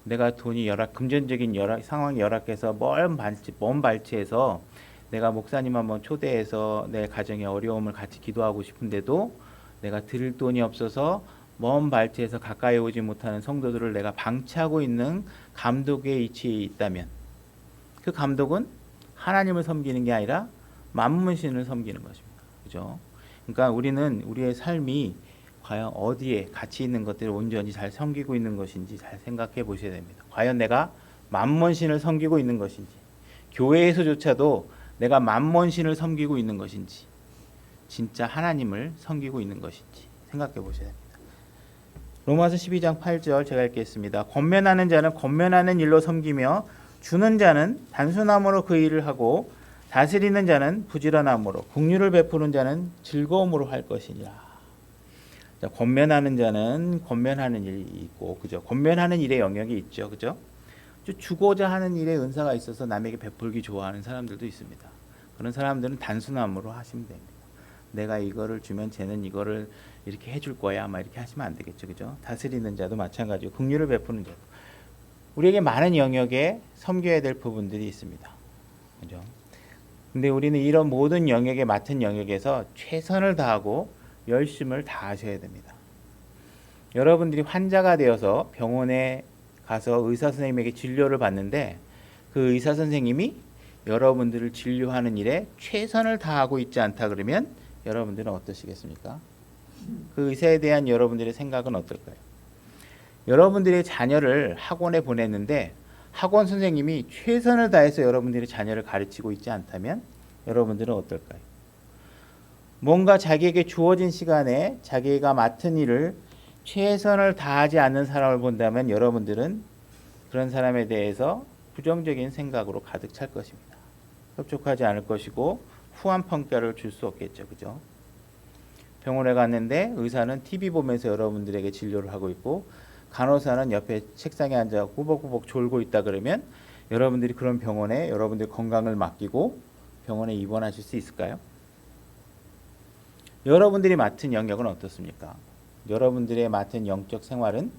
내가 돈이 금전적인 상황이 열악해서 먼 발치에서 내가 목사님 한번 초대해서 내 가정의 어려움을 같이 기도하고 싶은데도 내가 드릴 돈이 없어서 먼 발치에서 가까이 오지 못하는 성도들을 내가 방치하고 있는 감독의 위치에 있다면 그 감독은 하나님을 섬기는 게 아니라 만문신을 섬기는 것입니다. 그죠? 그러니까 우리는 우리의 삶이 과연 어디에 가치 있는 것들을 온전히 잘 섬기고 있는 것인지 잘 생각해 보셔야 됩니다. 과연 내가 만문신을 섬기고 있는 것인지, 교회에서조차도 내가 만문신을 섬기고 있는 것인지, 진짜 하나님을 섬기고 있는 것인지 생각해 보셔야 됩니다. 로마서 12장 8절 제가 읽겠습니다. 권면하는 자는 권면하는 일로 섬기며 주는 자는 단순함으로 그 일을 하고 다스리는 자는 부지런함으로 긍휼을 베푸는 자는 즐거움으로 할 것이니라. 자, 권면하는 자는 권면하는 일이 있고, 그죠? 권면하는 일의 영역이 있죠, 그죠? 주고자 하는 일에 은사가 있어서 남에게 베풀기 좋아하는 사람들도 있습니다. 그런 사람들은 단순함으로 하시면 됩니다. 내가 이거를 주면 쟤는 이거를 이렇게 해줄 거야, 아마 이렇게 하시면 안 되겠죠, 그죠? 다스리는 자도 마찬가지고, 긍휼을 베푸는 자도. 우리에게 많은 영역에 섬겨야 될 부분들이 있습니다, 그죠? 근데 우리는 이런 모든 영역에 맡은 영역에서 최선을 다하고 열심을 다하셔야 됩니다. 여러분들이 환자가 되어서 병원에 가서 의사 선생님에게 진료를 받는데 그 의사 선생님이 여러분들을 진료하는 일에 최선을 다하고 있지 않다 그러면 여러분들은 어떠시겠습니까? 그 의사에 대한 여러분들의 생각은 어떨까요? 여러분들의 자녀를 학원에 보냈는데 학원 선생님이 최선을 다해서 여러분들의 자녀를 가르치고 있지 않다면 여러분들은 어떨까요? 뭔가 자기에게 주어진 시간에 자기가 맡은 일을 최선을 다하지 않는 사람을 본다면 여러분들은 그런 사람에 대해서 부정적인 생각으로 가득 찰 것입니다. 협족하지 않을 것이고 후한 평가를 줄 수 없겠죠, 그죠? 병원에 갔는데 의사는 TV 보면서 여러분들에게 진료를 하고 있고 간호사는 옆에 책상에 앉아 꾸벅꾸벅 졸고 있다 그러면 여러분들이 그런 병원에 여러분들 건강을 맡기고 병원에 입원하실 수 있을까요? 여러분들이 맡은 영역은 어떻습니까? 여러분들의 맡은 영적 생활은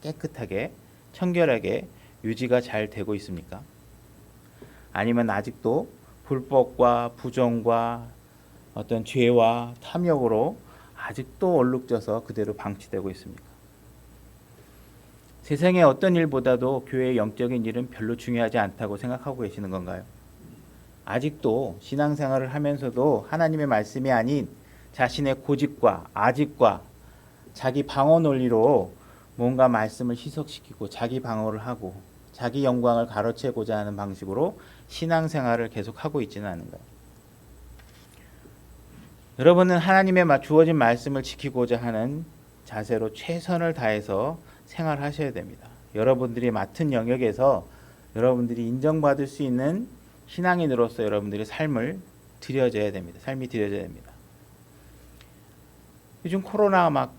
깨끗하게 청결하게 유지가 잘 되고 있습니까? 아니면 아직도 불법과 부정과 어떤 죄와 탐욕으로 아직도 얼룩져서 그대로 방치되고 있습니까? 세상의 어떤 일보다도 교회의 영적인 일은 별로 중요하지 않다고 생각하고 계시는 건가요? 아직도 신앙생활을 하면서도 하나님의 말씀이 아닌 자신의 고집과 아집과 자기 방어 논리로 뭔가 말씀을 희석시키고 자기 방어를 하고 자기 영광을 가로채고자 하는 방식으로 신앙생활을 계속하고 있지는 않은가요? 여러분은 하나님의 주어진 말씀을 지키고자 하는 자세로 최선을 다해서 생활하셔야 됩니다. 여러분들이 맡은 영역에서 여러분들이 인정받을 수 있는 신앙인으로서 여러분들의 삶을 드려져야 됩니다. 삶이 드려져야 됩니다. 요즘 코로나 막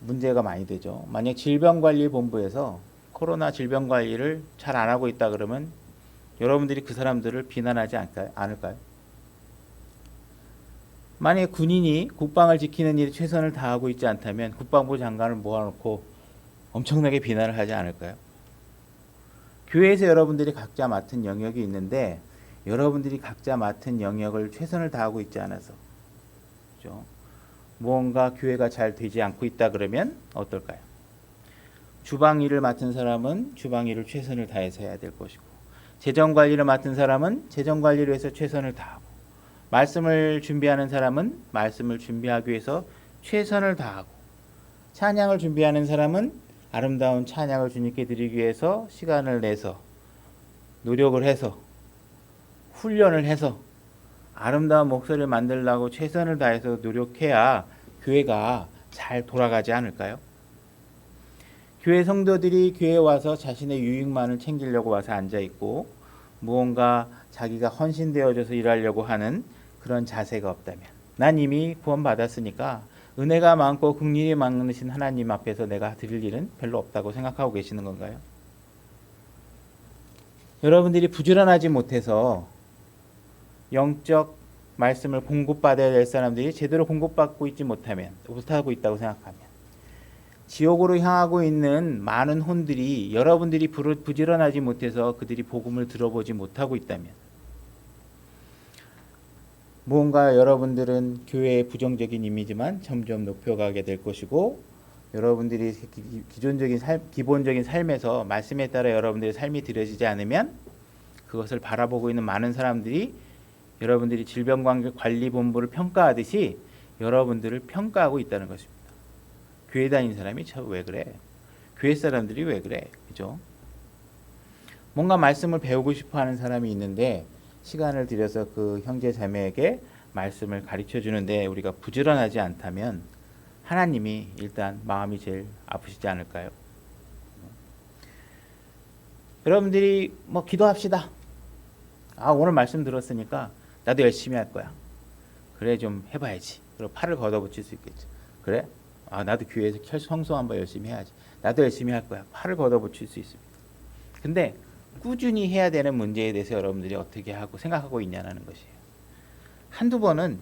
문제가 많이 되죠. 만약 질병관리본부에서 코로나 질병관리를 잘 안 하고 있다 그러면 여러분들이 그 사람들을 비난하지 않을까요? 만약 군인이 국방을 지키는 일에 최선을 다하고 있지 않다면 국방부 장관을 모아놓고 엄청나게 비난을 하지 않을까요? 교회에서 여러분들이 각자 맡은 영역이 있는데 여러분들이 각자 맡은 영역을 최선을 다하고 있지 않아서 그렇죠? 무언가 교회가 잘 되지 않고 있다 그러면 어떨까요? 주방 일을 맡은 사람은 주방 일을 최선을 다해서 해야 될 것이고, 재정 관리를 맡은 사람은 재정 관리를 위해서 최선을 다하고, 말씀을 준비하는 사람은 말씀을 준비하기 위해서 최선을 다하고, 찬양을 준비하는 사람은 아름다운 찬양을 주님께 드리기 위해서 시간을 내서 노력을 해서 훈련을 해서 아름다운 목소리를 만들려고 최선을 다해서 노력해야 교회가 잘 돌아가지 않을까요? 교회 성도들이 교회에 와서 자신의 유익만을 챙기려고 와서 앉아있고 무언가 자기가 헌신되어져서 일하려고 하는 그런 자세가 없다면, 난 이미 구원받았으니까 은혜가 많고 긍휼이 많으신 하나님 앞에서 내가 드릴 일은 별로 없다고 생각하고 계시는 건가요? 여러분들이 부지런하지 못해서 영적 말씀을 공급받아야 될 사람들이 제대로 공급받고 있지 못하고 있다고 생각하면, 지옥으로 향하고 있는 많은 혼들이 여러분들이 부지런하지 못해서 그들이 복음을 들어보지 못하고 있다면, 무언가 여러분들은 교회의 부정적인 이미지만 점점 높여가게 될 것이고, 여러분들이 기본적인 삶에서 말씀에 따라 여러분들의 삶이 드려지지 않으면 그것을 바라보고 있는 많은 사람들이 여러분들이 질병관리본부를 평가하듯이 여러분들을 평가하고 있다는 것입니다. 교회 다니는 사람이 저 왜 그래? 교회 사람들이 왜 그래? 그죠? 뭔가 말씀을 배우고 싶어 하는 사람이 있는데 시간을 들여서 그 형제 자매에게 말씀을 가르쳐 주는데 우리가 부지런하지 않다면 하나님이 일단 마음이 제일 아프시지 않을까요? 여러분들이 기도합시다. 오늘 말씀 들었으니까 나도 열심히 할 거야. 그래, 좀 해봐야지. 그리고 팔을 걷어붙일 수 있겠죠. 그래? 나도 교회에서 성수 한번 열심히 해야지. 나도 열심히 할 거야. 팔을 걷어붙일 수 있습니다. 근데 꾸준히 해야 되는 문제에 대해서 여러분들이 어떻게 하고 생각하고 있냐는 것이에요. 한두 번은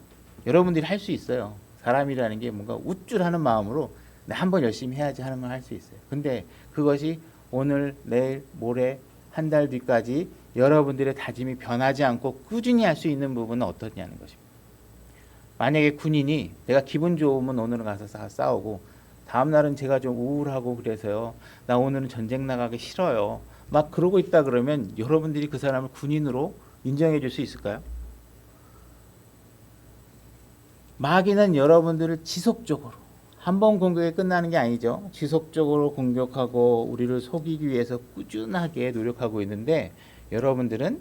여러분들이 할 수 있어요. 사람이라는 게 뭔가 우쭐하는 마음으로 나 한번 열심히 해야지 하는 걸 할 수 있어요. 근데 그것이 오늘, 내일, 모레, 한 달 뒤까지 여러분들의 다짐이 변하지 않고 꾸준히 할 수 있는 부분은 어떠냐는 것입니다. 만약에 군인이 내가 기분 좋으면 오늘은 가서 싸우고 다음 날은 제가 좀 우울하고 그래서요, 나 오늘은 전쟁 나가기 싫어요, 막 그러고 있다 그러면 여러분들이 그 사람을 군인으로 인정해 줄 수 있을까요? 마귀는 여러분들을 지속적으로, 한 번 공격이 끝나는 게 아니죠. 지속적으로 공격하고 우리를 속이기 위해서 꾸준하게 노력하고 있는데, 여러분들은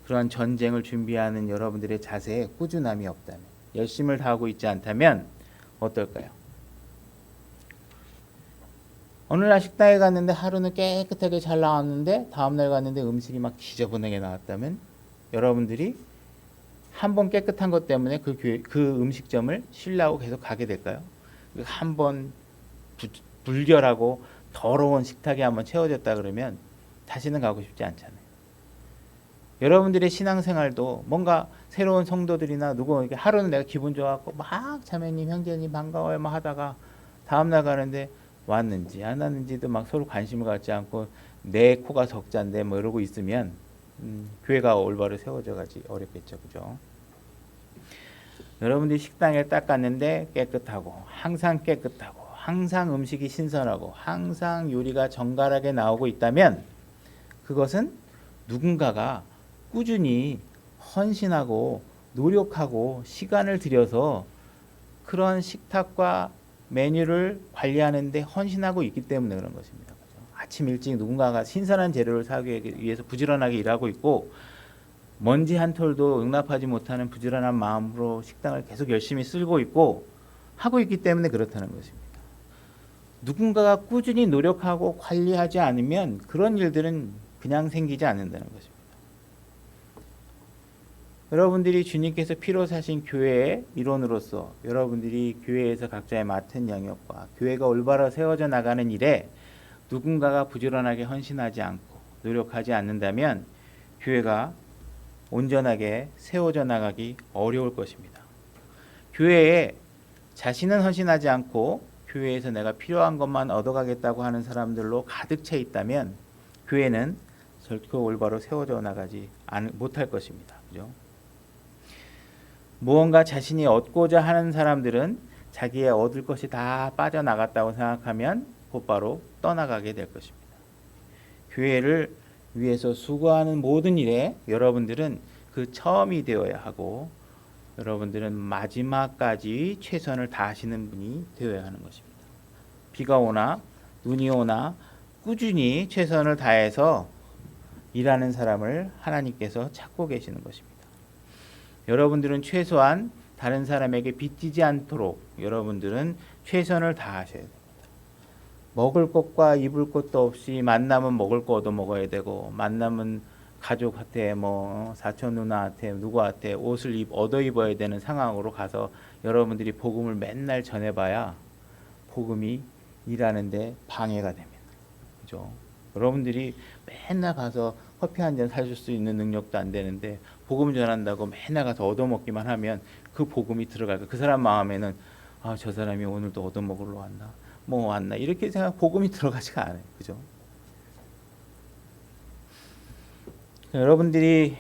그러한 전쟁을 준비하는 여러분들의 자세에 꾸준함이 없다면, 열심을 다하고 있지 않다면 어떨까요? 어느 날 식당에 갔는데 하루는 깨끗하게 잘 나왔는데 다음날 갔는데 음식이 막 지저분하게 나왔다면 여러분들이 한 번 깨끗한 것 때문에 그 음식점을 신뢰하고 계속 가게 될까요? 한 번 불결하고 더러운 식탁이 한번 채워졌다 그러면 다시는 가고 싶지 않잖아요. 여러분들의 신앙생활도 뭔가 새로운 성도들이나 누구 하루는 내가 기분 좋았고 막 자매님, 형제님 반가워요 막 하다가 다음날 가는데 왔는지 안 왔는지도 막 서로 관심을 갖지 않고 내 코가 적자인데 이러고 있으면 교회가 올바로 세워져 가지 어렵겠죠. 그죠? 여러분들이 식당에 딱 갔는데 깨끗하고 항상 깨끗하고 항상 음식이 신선하고 항상 요리가 정갈하게 나오고 있다면 그것은 누군가가 꾸준히 헌신하고 노력하고 시간을 들여서 그런 식탁과 메뉴를 관리하는데 헌신하고 있기 때문에 그런 것입니다. 아침 일찍 누군가가 신선한 재료를 사기 위해서 부지런하게 일하고 있고 먼지 한 톨도 용납하지 못하는 부지런한 마음으로 식당을 계속 열심히 쓸고 있고 하고 있기 때문에 그렇다는 것입니다. 누군가가 꾸준히 노력하고 관리하지 않으면 그런 일들은 그냥 생기지 않는다는 것입니다. 여러분들이 주님께서 피로 사신 교회의 일원으로서 여러분들이 교회에서 각자의 맡은 영역과 교회가 올바로 세워져 나가는 일에 누군가가 부지런하게 헌신하지 않고 노력하지 않는다면 교회가 온전하게 세워져 나가기 어려울 것입니다. 교회에 자신은 헌신하지 않고 교회에서 내가 필요한 것만 얻어가겠다고 하는 사람들로 가득 차 있다면 교회는 결코 올바로 세워져 나가지 못할 것입니다. 그죠? 무언가 자신이 얻고자 하는 사람들은 자기의 얻을 것이 다 빠져나갔다고 생각하면 곧바로 떠나가게 될 것입니다. 교회를 위해서 수고하는 모든 일에 여러분들은 그 처음이 되어야 하고 여러분들은 마지막까지 최선을 다하시는 분이 되어야 하는 것입니다. 비가 오나 눈이 오나 꾸준히 최선을 다해서 일하는 사람을 하나님께서 찾고 계시는 것입니다. 여러분들은 최소한 다른 사람에게 빚지지 않도록 여러분들은 최선을 다하셔야 됩니다. 먹을 것과 입을 것도 없이 만나면 먹을 거 얻어 먹어야 되고 만나면 가족한테 뭐 사촌 누나한테 누구한테 옷을 얻어 입어야 되는 상황으로 가서 여러분들이 복음을 맨날 전해봐야 복음이 일하는데 방해가 됩니다. 그죠? 여러분들이 맨날 가서 커피 한 잔 사줄 수 있는 능력도 안 되는데 복음 전한다고 맨날 가서 얻어먹기만 하면 그 복음이 들어갈 거예요. 그 사람 마음에는 아, 저 사람이 오늘도 얻어먹으러 왔나 뭐 왔나 이렇게 생각 복음이 들어가지가 않아요. 그죠? 여러분들이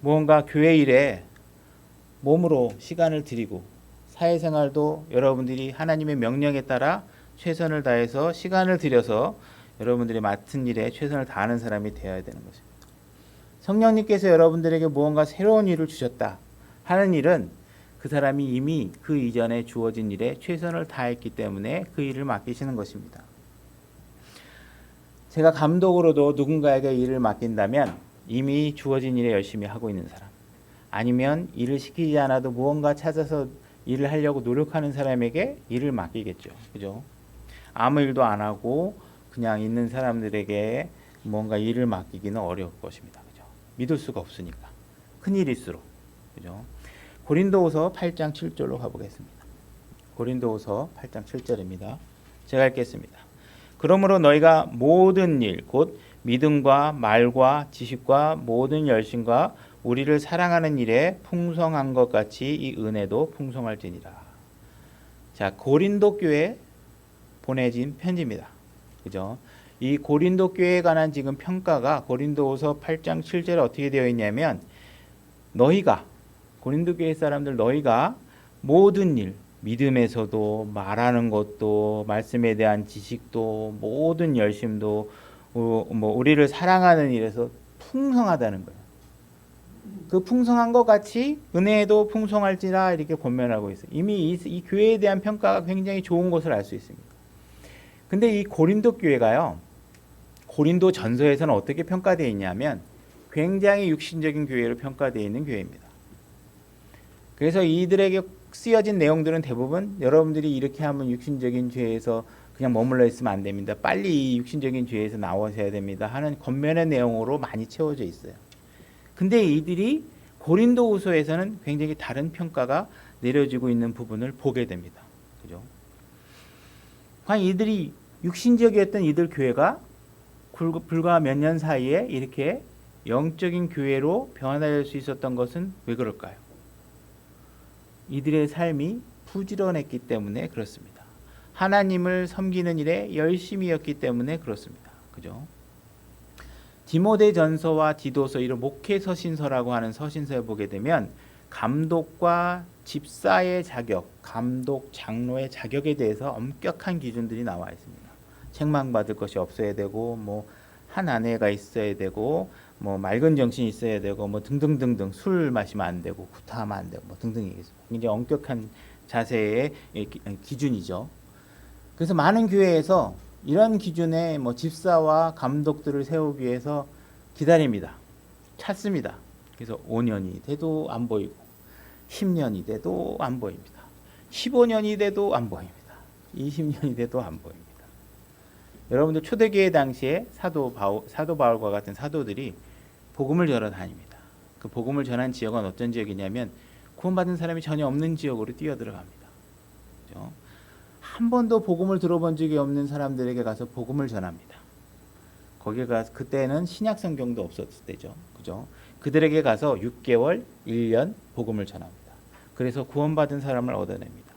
무언가 교회 일에 몸으로 시간을 드리고 사회생활도 여러분들이 하나님의 명령에 따라 최선을 다해서 시간을 들여서 여러분들이 맡은 일에 최선을 다하는 사람이 되어야 되는 것입니다. 성령님께서 여러분들에게 무언가 새로운 일을 주셨다 하는 일은 그 사람이 이미 그 이전에 주어진 일에 최선을 다했기 때문에 그 일을 맡기시는 것입니다. 제가 감독으로도 누군가에게 일을 맡긴다면 이미 주어진 일에 열심히 하고 있는 사람, 아니면 일을 시키지 않아도 무언가 찾아서 일을 하려고 노력하는 사람에게 일을 맡기겠죠. 그죠? 아무 일도 안 하고 그냥 있는 사람들에게 뭔가 일을 맡기기는 어려울 것입니다. 그죠? 믿을 수가 없으니까. 큰일일수록. 그죠? 고린도후서 8장 7절로 가보겠습니다. 고린도후서 8장 7절입니다. 제가 읽겠습니다. 그러므로 너희가 모든 일, 곧 믿음과 말과 지식과 모든 열심과 우리를 사랑하는 일에 풍성한 것 같이 이 은혜도 풍성할지니라. 자, 고린도 교회에 보내진 편지입니다. 그죠? 이 고린도 교회에 관한 지금 평가가 고린도후서 8장 7절에 어떻게 되어 있냐면 너희가 고린도 교회 사람들 너희가 모든 일 믿음에서도 말하는 것도 말씀에 대한 지식도 모든 열심도 우리를 사랑하는 일에서 풍성하다는 거예요. 그 풍성한 것 같이 은혜에도 풍성할지라 이렇게 권면하고 있어요. 이미 이 교회에 대한 평가가 굉장히 좋은 것을 알 수 있습니다. 근데 이 고린도 교회가요. 고린도 전서에서는 어떻게 평가되어 있냐면 굉장히 육신적인 교회로 평가되어 있는 교회입니다. 그래서 이들에게 쓰여진 내용들은 대부분 여러분들이 이렇게 하면 육신적인 죄에서 그냥 머물러 있으면 안 됩니다. 빨리 이 육신적인 죄에서 나오셔야 됩니다. 하는 겉면의 내용으로 많이 채워져 있어요. 근데 이들이 고린도후서에서는 굉장히 다른 평가가 내려지고 있는 부분을 보게 됩니다. 그죠? 과연 이들이 육신적이었던 이들 교회가 불과 몇 년 사이에 이렇게 영적인 교회로 변화될 수 있었던 것은 왜 그럴까요? 이들의 삶이 부지런했기 때문에 그렇습니다. 하나님을 섬기는 일에 열심이었기 때문에 그렇습니다. 그죠? 디모데전서와 디도서 이런 목회 서신서라고 하는 서신서에 보게 되면 감독과 집사의 자격, 감독, 장로의 자격에 대해서 엄격한 기준들이 나와 있습니다. 책망받을 것이 없어야 되고 한 아내가 있어야 되고 맑은 정신이 있어야 되고 등등등등 술 마시면 안 되고 구타하면 안 되고 등등이겠습니다. 굉장히 엄격한 자세의 기준이죠. 그래서 많은 교회에서 이런 기준에 집사와 감독들을 세우기 위해서 기다립니다. 찾습니다. 그래서 5년이 돼도 안 보이고 10년이 돼도 안 보입니다. 15년이 돼도 안 보입니다. 20년이 돼도 안 보입니다. 여러분들 초대교회 당시에 사도 바울과 같은 사도들이 복음을 전하 다닙니다. 그 복음을 전한 지역은 어떤 지역이냐면 구원받은 사람이 전혀 없는 지역으로 뛰어들어갑니다. 그렇죠? 한 번도 복음을 들어본 적이 없는 사람들에게 가서 복음을 전합니다. 거기에 가서 그때는 신약 성경도 없었을 때죠. 그죠? 그들에게 가서 6개월, 1년 복음을 전합니다. 그래서 구원받은 사람을 얻어냅니다.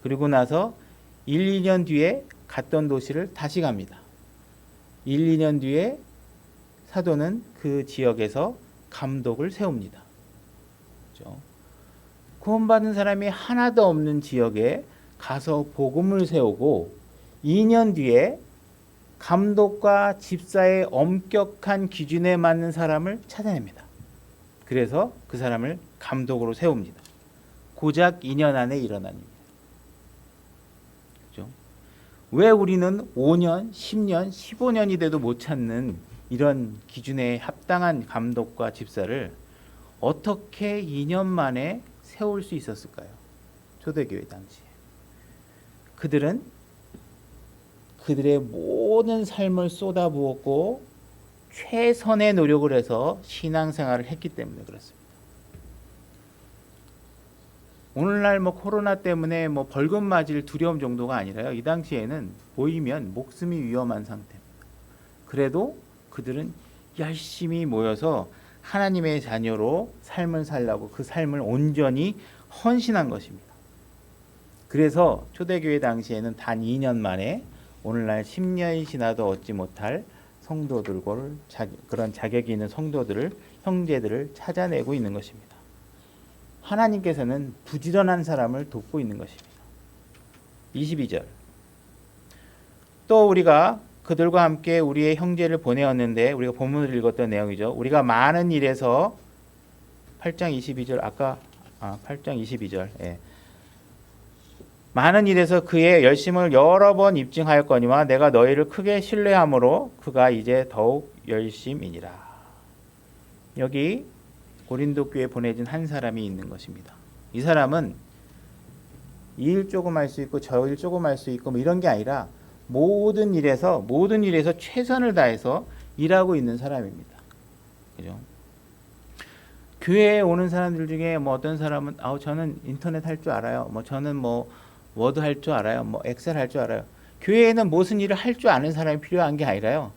그리고 나서 1, 2년 뒤에 갔던 도시를 다시 갑니다. 1, 2년 뒤에 사도는 그 지역에서 감독을 세웁니다. 그렇죠? 구원받은 사람이 하나도 없는 지역에 가서 복음을 세우고 2년 뒤에 감독과 집사의 엄격한 기준에 맞는 사람을 찾아냅니다. 그래서 그 사람을 감독으로 세웁니다. 고작 2년 안에 일어난 일입니다. 그렇죠? 왜 우리는 5년, 10년, 15년이 돼도 못 찾는 이런 기준에 합당한 감독과 집사를 어떻게 2년 만에 세울 수 있었을까요? 초대교회 당시에. 그들은 그들의 모든 삶을 쏟아부었고 최선의 노력을 해서 신앙생활을 했기 때문에 그렇습니다. 오늘날 코로나 때문에 벌금 맞을 두려움 정도가 아니라요. 이 당시에는 보이면 목숨이 위험한 상태입니다. 그래도 그들은 열심히 모여서 하나님의 자녀로 삶을 살려고 그 삶을 온전히 헌신한 것입니다. 그래서 초대교회 당시에는 단 2년 만에 오늘날 10년이 지나도 얻지 못할 성도들을 그런 자격이 있는 성도들을 형제들을 찾아내고 있는 것입니다. 하나님께서는 부지런한 사람을 돕고 있는 것입니다. 22절. 또 우리가 그들과 함께 우리의 형제를 보내었는데 우리가 본문을 읽었던 내용이죠. 우리가 많은 일에서 8장 22절 8장 22절. 예. 많은 일에서 그의 열심을 여러 번 입증하였거니와 내가 너희를 크게 신뢰함으로 그가 이제 더욱 열심이니라. 여기 고린도 교회에 보내진 한 사람이 있는 것입니다. 이 사람은 이 일 조금 할 수 있고 저 일 조금 할 수 있고 이런 게 아니라 모든 일에서 최선을 다해서 일하고 있는 사람입니다. 그죠? 교회에 오는 사람들 중에 어떤 사람은 저는 인터넷 할 줄 알아요. 저는 워드 할 줄 알아요. 엑셀 할 줄 알아요. 교회에는 무슨 일을 할 줄 아는 사람이 필요한 게 아니라요.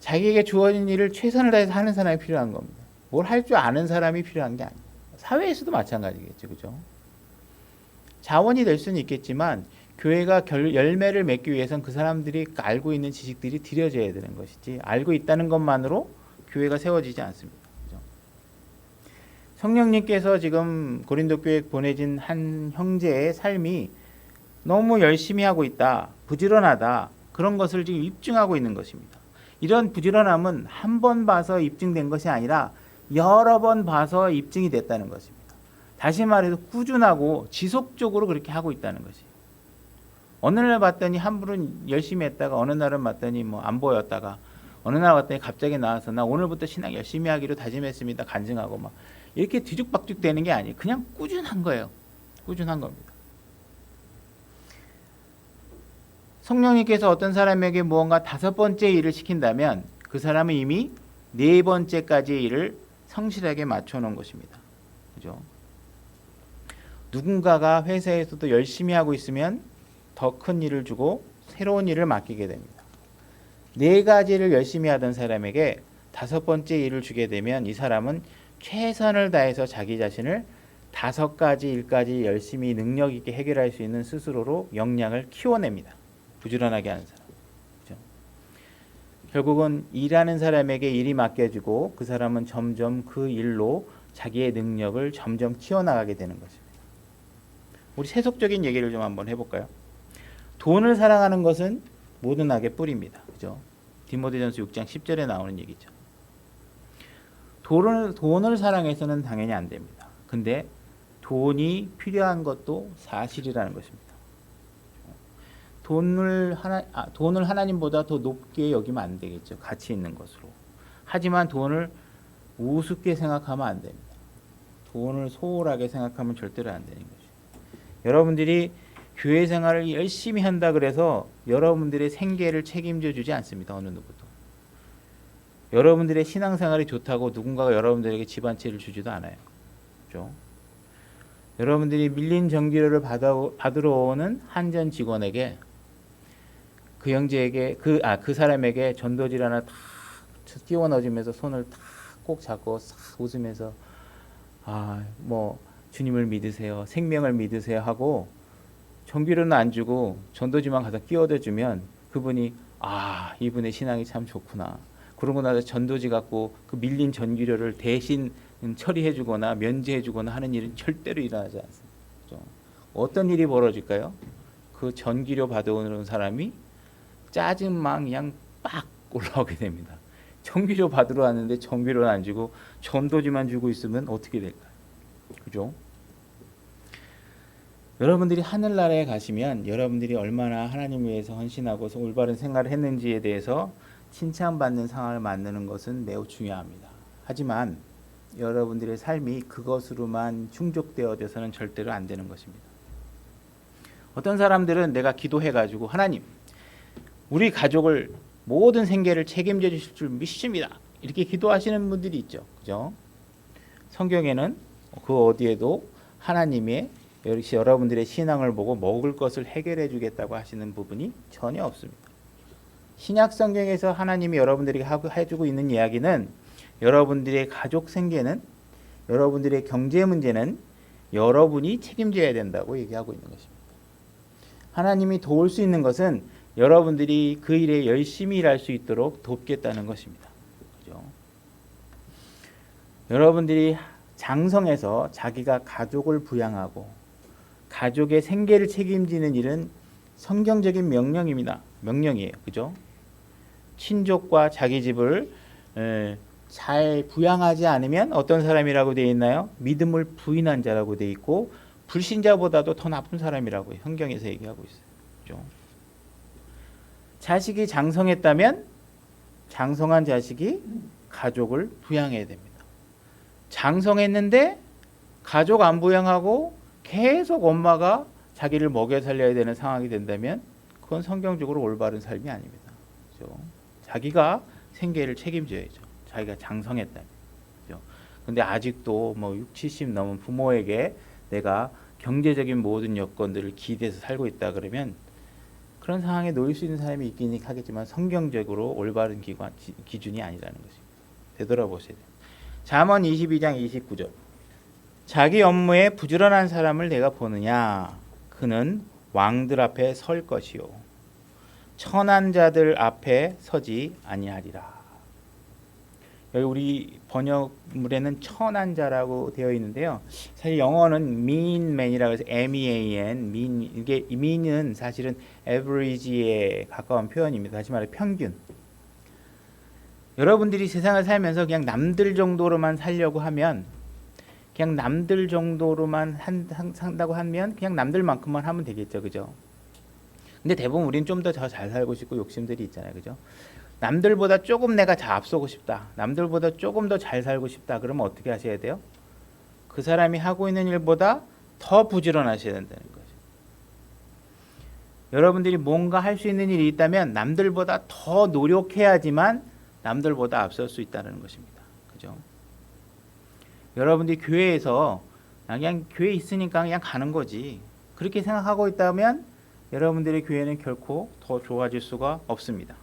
자기에게 주어진 일을 최선을 다해서 하는 사람이 필요한 겁니다. 뭘 할 줄 아는 사람이 필요한 게 아니에요. 사회에서도 마찬가지겠죠. 그죠? 자원이 될 수는 있겠지만 교회가 열매를 맺기 위해서는 그 사람들이 알고 있는 지식들이 들여져야 되는 것이지 알고 있다는 것만으로 교회가 세워지지 않습니다. 그죠? 성령님께서 지금 고린도 교회에 보내진 한 형제의 삶이 너무 열심히 하고 있다, 부지런하다, 그런 것을 지금 입증하고 있는 것입니다. 이런 부지런함은 한 번 봐서 입증된 것이 아니라 여러 번 봐서 입증이 됐다는 것입니다. 다시 말해서 꾸준하고 지속적으로 그렇게 하고 있다는 것이. 어느 날 봤더니 한 분은 열심히 했다가 어느 날은 봤더니 안 보였다가 어느 날 봤더니 갑자기 나와서 나 오늘부터 신앙 열심히 하기로 다짐했습니다. 간증하고 이렇게 뒤죽박죽 되는 게 아니에요. 그냥 꾸준한 거예요. 꾸준한 겁니다. 성령님께서 어떤 사람에게 무언가 5번째 일을 시킨다면 그 사람은 이미 4번째까지의 일을 성실하게 맞춰놓은 것입니다. 그죠? 누군가가 회사에서도 열심히 하고 있으면 더 큰 일을 주고 새로운 일을 맡기게 됩니다. 4가지를 열심히 하던 사람에게 5번째 일을 주게 되면 이 사람은 최선을 다해서 자기 자신을 5가지 일까지 열심히 능력 있게 해결할 수 있는 스스로로 역량을 키워냅니다. 부지런하게 하는 사람. 그렇죠? 결국은 일하는 사람에게 일이 맡겨지고 그 사람은 점점 그 일로 자기의 능력을 점점 키워나가게 되는 것입니다. 우리 세속적인 얘기를 좀 한번 해볼까요? 돈을 사랑하는 것은 모든 악의 뿌리입니다. 그죠? 디모데전서 6장 10절에 나오는 얘기죠. 돈을 사랑해서는 당연히 안 됩니다. 근데 돈이 필요한 것도 사실이라는 것입니다. 돈을 하나님보다 더 높게 여기면 안 되겠죠. 가치 있는 것으로. 하지만 돈을 우습게 생각하면 안 됩니다. 돈을 소홀하게 생각하면 절대로 안 되는 것이죠. 여러분들이 교회 생활을 열심히 한다 그래서 여러분들의 생계를 책임져 주지 않습니다. 어느 누구도. 여러분들의 신앙생활이 좋다고 누군가가 여러분들에게 집 한 채를 주지도 않아요. 그렇죠? 여러분들이 밀린 전기료를 받으러 오는 한전 직원에게 그 형제에게 그 사람에게 전도질 하나 탁 끼워 넣어주면서 손을 탁 꼭 잡고 싹 웃으면서 주님을 믿으세요, 생명을 믿으세요 하고 전기료는 안 주고 전도지만 가서 끼워대 주면 그분이 이분의 신앙이 참 좋구나. 그러고 나서 전도지 갖고 그 밀린 전기료를 대신 처리해 주거나 면제해 주거나 하는 일은 절대로 일어나지 않습니다. 그렇죠? 어떤 일이 벌어질까요? 그 전기료 받아오는 사람이 짜증만 그냥 빡 올라오게 됩니다. 정기료 받으러 왔는데 정기료는 안 주고 전도지만 주고 있으면 어떻게 될까요? 그죠? 여러분들이 하늘나라에 가시면 여러분들이 얼마나 하나님 위해서 헌신하고 올바른 생활을 했는지에 대해서 칭찬받는 상황을 만드는 것은 매우 중요합니다. 하지만 여러분들의 삶이 그것으로만 충족되어져서는 절대로 안 되는 것입니다. 어떤 사람들은 내가 기도해가지고 하나님 우리 가족을 모든 생계를 책임져 주실 줄 믿습니다. 이렇게 기도하시는 분들이 있죠. 그죠? 성경에는 그 어디에도 하나님의 여러분들의 신앙을 보고 먹을 것을 해결해 주겠다고 하시는 부분이 전혀 없습니다. 신약 성경에서 하나님이 여러분들에게 해주고 있는 이야기는 여러분들의 가족 생계는 여러분들의 경제 문제는 여러분이 책임져야 된다고 얘기하고 있는 것입니다. 하나님이 도울 수 있는 것은 여러분들이 그 일에 열심히 일할 수 있도록 돕겠다는 것입니다. 그죠? 여러분들이 장성해서 자기가 가족을 부양하고 가족의 생계를 책임지는 일은 성경적인 명령입니다. 명령이에요. 그죠? 친족과 자기 집을 잘 부양하지 않으면 어떤 사람이라고 되어 있나요? 믿음을 부인한 자라고 되어 있고 불신자보다도 더 나쁜 사람이라고 성경에서 얘기하고 있어요. 그죠? 자식이 장성했다면 장성한 자식이 가족을 부양해야 됩니다. 장성했는데 가족 안 부양하고 계속 엄마가 자기를 먹여 살려야 되는 상황이 된다면 그건 성경적으로 올바른 삶이 아닙니다. 그죠? 자기가 생계를 책임져야죠. 자기가 장성했다면. 그죠? 근데 아직도 뭐 60, 70 넘은 부모에게 내가 경제적인 모든 여건들을 기대해서 살고 있다 그러면 그런 상황에 놓일 수 있는 사람이 있긴 하겠지만 성경적으로 올바른 기준이 아니라는 것입니다. 되돌아보셔야 돼요. 잠언 22장 29절. 자기 업무에 부지런한 사람을 내가 보느냐? 그는 왕들 앞에 설 것이요 천한 자들 앞에 서지 아니하리라. 여기 우리 번역물에는 천한 자라고 되어 있는데요. 사실 영어는 mean man이라고 해서 mean, mean, 이게 mean은 사실은 average에 가까운 표현입니다. 다시 말해 평균. 여러분들이 세상을 살면서 그냥 남들 정도로만 살려고 하면 그냥 남들 정도로만 산다고 하면 그냥 남들만큼만 하면 되겠죠. 그죠? 근데 대부분 우리는 좀 더 잘 살고 싶고 욕심들이 있잖아요. 그죠? 남들보다 조금 내가 더 앞서고 싶다. 남들보다 조금 더 잘 살고 싶다. 그러면 어떻게 하셔야 돼요? 그 사람이 하고 있는 일보다 더 부지런하셔야 된다는 거죠. 여러분들이 뭔가 할 수 있는 일이 있다면 남들보다 더 노력해야지만 남들보다 앞설 수 있다는 것입니다. 그죠? 여러분들이 교회에서 그냥 교회 있으니까 그냥 가는 거지. 그렇게 생각하고 있다면 여러분들의 교회는 결코 더 좋아질 수가 없습니다.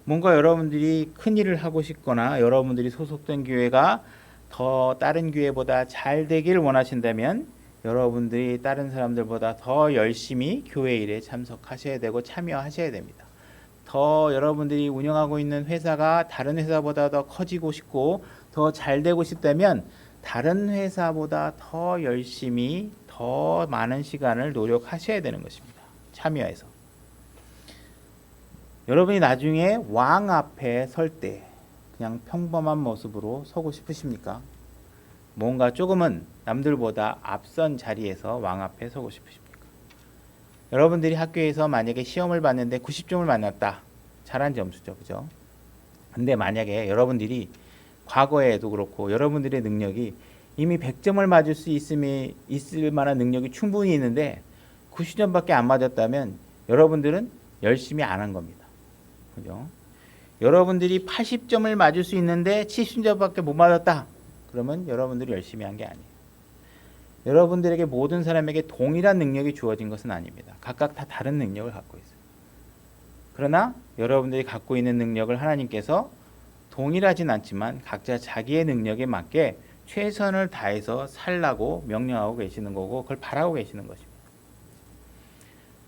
뭔가 여러분들이 큰 일을 하고 싶거나 여러분들이 소속된 교회가 더 다른 교회보다 잘 되기를 원하신다면 여러분들이 다른 사람들보다 더 열심히 교회 일에 참석하셔야 되고 참여하셔야 됩니다. 더 여러분들이 운영하고 있는 회사가 다른 회사보다 더 커지고 싶고 더 잘 되고 싶다면 다른 회사보다 더 열심히 더 많은 시간을 노력하셔야 되는 것입니다. 참여해서. 여러분이 나중에 왕 앞에 설 때 그냥 평범한 모습으로 서고 싶으십니까? 뭔가 조금은 남들보다 앞선 자리에서 왕 앞에 서고 싶으십니까? 여러분들이 학교에서 만약에 시험을 봤는데 90점을 만났다. 잘한 점수죠. 그죠? 근데 만약에 여러분들이 과거에도 그렇고 여러분들의 능력이 이미 100점을 맞을 수 있을 만한 능력이 충분히 있는데 90점밖에 안 맞았다면 여러분들은 열심히 안 한 겁니다. 그죠? 여러분들이 80점을 맞을 수 있는데 70점밖에 못 맞았다. 그러면 여러분들이 열심히 한 게 아니에요. 여러분들에게 모든 사람에게 동일한 능력이 주어진 것은 아닙니다. 각각 다 다른 능력을 갖고 있어요. 그러나 여러분들이 갖고 있는 능력을 하나님께서 동일하진 않지만 각자 자기의 능력에 맞게 최선을 다해서 살라고 명령하고 계시는 거고 그걸 바라고 계시는 것입니다.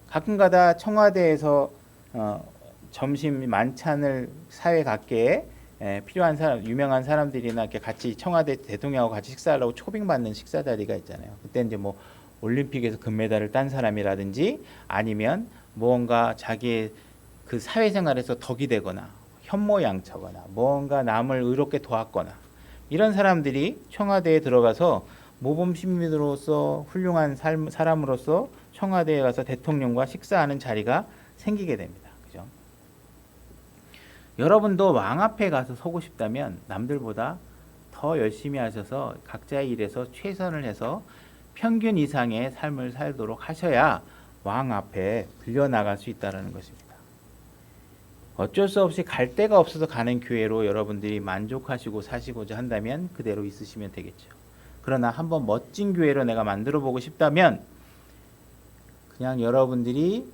가끔가다 청와대에서 점심 만찬을 사회 각계에 필요한 사람, 유명한 사람들이나 이렇게 같이 청와대 대통령하고 같이 식사하려고 초빙받는 식사 자리가 있잖아요. 그때 이제 뭐 올림픽에서 금메달을 딴 사람이라든지 아니면 무언가 자기의 그 사회생활에서 덕이 되거나 현모양처거나 뭔가 남을 의롭게 도왔거나 이런 사람들이 청와대에 들어가서 모범 시민으로서 훌륭한 사람으로서 청와대에 가서 대통령과 식사하는 자리가 생기게 됩니다. 그죠? 여러분도 왕 앞에 가서 서고 싶다면 남들보다 더 열심히 하셔서 각자의 일에서 최선을 해서 평균 이상의 삶을 살도록 하셔야 왕 앞에 불려나갈 수 있다는 것입니다. 어쩔 수 없이 갈 데가 없어서 가는 교회로 여러분들이 만족하시고 사시고자 한다면 그대로 있으시면 되겠죠. 그러나 한번 멋진 교회로 내가 만들어 보고 싶다면 그냥 여러분들이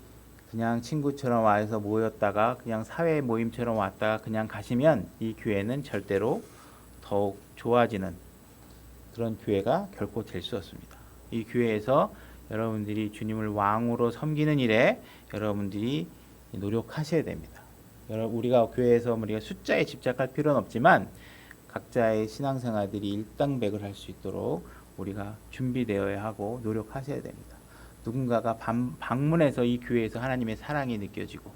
그냥 친구처럼 와서 모였다가 그냥 사회 모임처럼 왔다가 그냥 가시면 이 교회는 절대로 더욱 좋아지는 그런 교회가 결코 될 수 없습니다. 이 교회에서 여러분들이 주님을 왕으로 섬기는 일에 여러분들이 노력하셔야 됩니다. 우리가 교회에서 우리가 숫자에 집착할 필요는 없지만 각자의 신앙생활들이 일당백을 할 수 있도록 우리가 준비되어야 하고 노력하셔야 됩니다. 누군가가 방문해서 이 교회에서 하나님의 사랑이 느껴지고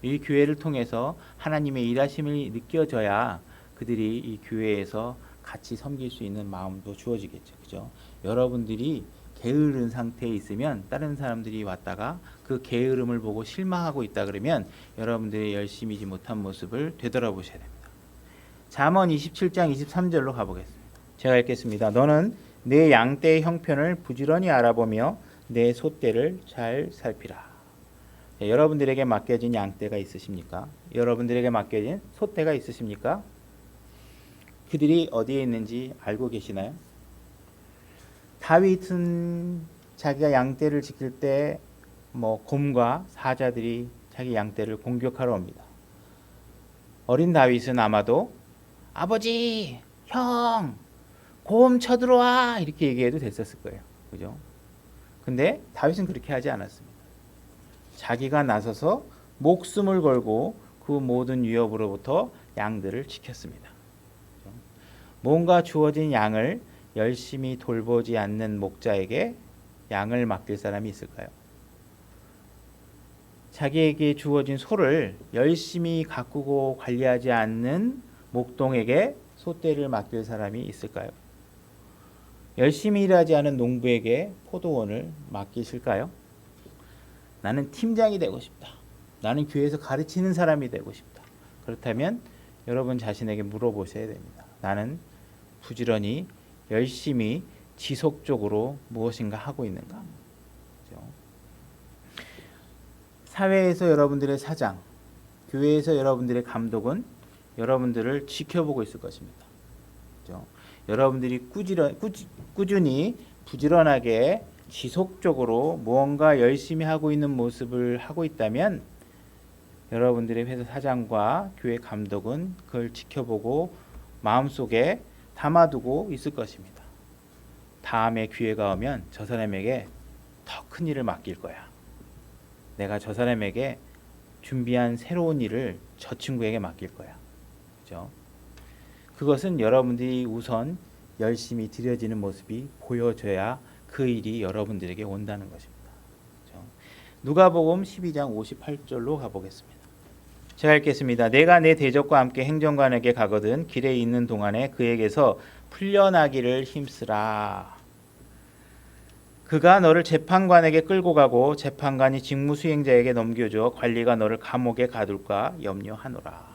이 교회를 통해서 하나님의 일하심이 느껴져야 그들이 이 교회에서 같이 섬길 수 있는 마음도 주어지겠죠. 그죠? 여러분들이 게으른 상태에 있으면 다른 사람들이 왔다가 그 게으름을 보고 실망하고 있다 그러면 여러분들이 열심히지 못한 모습을 되돌아보셔야 됩니다. 잠언 27장 23절로 가보겠습니다. 제가 읽겠습니다. 너는 내 양떼의 형편을 부지런히 알아보며 내 소떼를 잘 살피라. 네, 여러분들에게 맡겨진 양떼가 있으십니까? 여러분들에게 맡겨진 소떼가 있으십니까? 그들이 어디에 있는지 알고 계시나요? 다윗은 자기가 양떼를 지킬 때 곰과 사자들이 자기 양떼를 공격하러 옵니다. 어린 다윗은 아마도 아버지, 형, 곰 쳐들어와 이렇게 얘기해도 됐었을 거예요. 그죠? 근데 다윗은 그렇게 하지 않았습니다. 자기가 나서서 목숨을 걸고 그 모든 위협으로부터 양들을 지켰습니다. 뭔가 주어진 양을 열심히 돌보지 않는 목자에게 양을 맡길 사람이 있을까요? 자기에게 주어진 소를 열심히 가꾸고 관리하지 않는 목동에게 소떼를 맡길 사람이 있을까요? 열심히 일하지 않은 농부에게 포도원을 맡기실까요? 나는 팀장이 되고 싶다. 나는 교회에서 가르치는 사람이 되고 싶다. 그렇다면 여러분 자신에게 물어보셔야 됩니다. 나는 부지런히 열심히 지속적으로 무엇인가 하고 있는가? 그렇죠? 사회에서 여러분들의 사장, 교회에서 여러분들의 감독은 여러분들을 지켜보고 있을 것입니다. 그렇죠? 여러분들이 꾸준히 부지런하게 지속적으로 무언가 열심히 하고 있는 모습을 하고 있다면 여러분들의 회사 사장과 교회 감독은 그걸 지켜보고 마음속에 담아두고 있을 것입니다. 다음에 기회가 오면 저 사람에게 더 큰 일을 맡길 거야. 내가 저 사람에게 준비한 새로운 일을 저 친구에게 맡길 거야. 그죠? 그것은 여러분들이 우선 열심히 드려지는 모습이 보여져야 그 일이 여러분들에게 온다는 것입니다. 그죠? 누가복음 12장 58절로 가보겠습니다. 제가 읽겠습니다. 내가 내 대적과 함께 행정관에게 가거든 길에 있는 동안에 그에게서 풀려나기를 힘쓰라. 그가 너를 재판관에게 끌고 가고 재판관이 직무 수행자에게 넘겨줘 관리가 너를 감옥에 가둘까 염려하노라.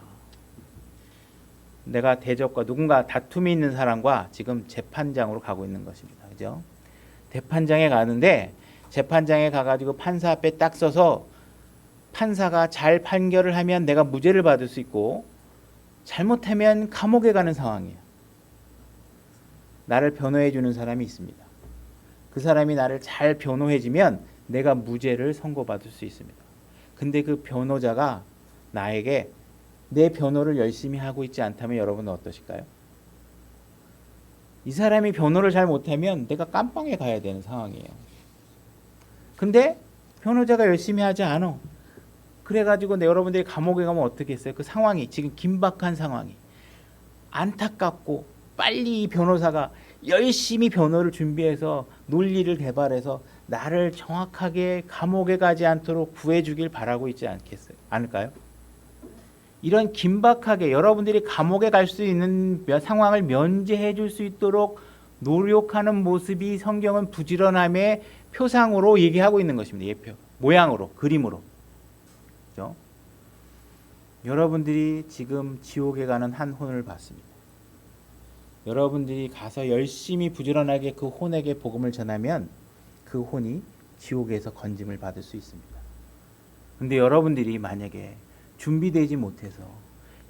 내가 대적과 누군가 다툼이 있는 사람과 지금 재판장으로 가고 있는 것입니다. 그죠? 재판장에 가는데 재판장에 가가지고 판사 앞에 딱 서서 판사가 잘 판결을 하면 내가 무죄를 받을 수 있고 잘못하면 감옥에 가는 상황이에요. 나를 변호해 주는 사람이 있습니다. 그 사람이 나를 잘 변호해 주면 내가 무죄를 선고받을 수 있습니다. 근데 그 변호자가 나에게 내 변호를 열심히 하고 있지 않다면 여러분은 어떠실까요? 이 사람이 변호를 잘 못하면 내가 깜빵에 가야 되는 상황이에요. 근데 변호자가 열심히 하지 않아. 그래가지고 여러분들이 감옥에 가면 어떻게 했어요? 그 상황이 지금 긴박한 상황이 안타깝고 빨리 이 변호사가 열심히 변호를 준비해서 논리를 개발해서 나를 정확하게 감옥에 가지 않도록 구해주길 바라고 있지 않을까요? 이런 긴박하게 여러분들이 감옥에 갈 수 있는 상황을 면제해 줄 수 있도록 노력하는 모습이 성경은 부지런함의 표상으로 얘기하고 있는 것입니다. 예표, 모양으로, 그림으로. 그렇죠? 여러분들이 지금 지옥에 가는 한 혼을 봤습니다. 여러분들이 가서 열심히 부지런하게 그 혼에게 복음을 전하면 그 혼이 지옥에서 건짐을 받을 수 있습니다. 근데 여러분들이 만약에 준비되지 못해서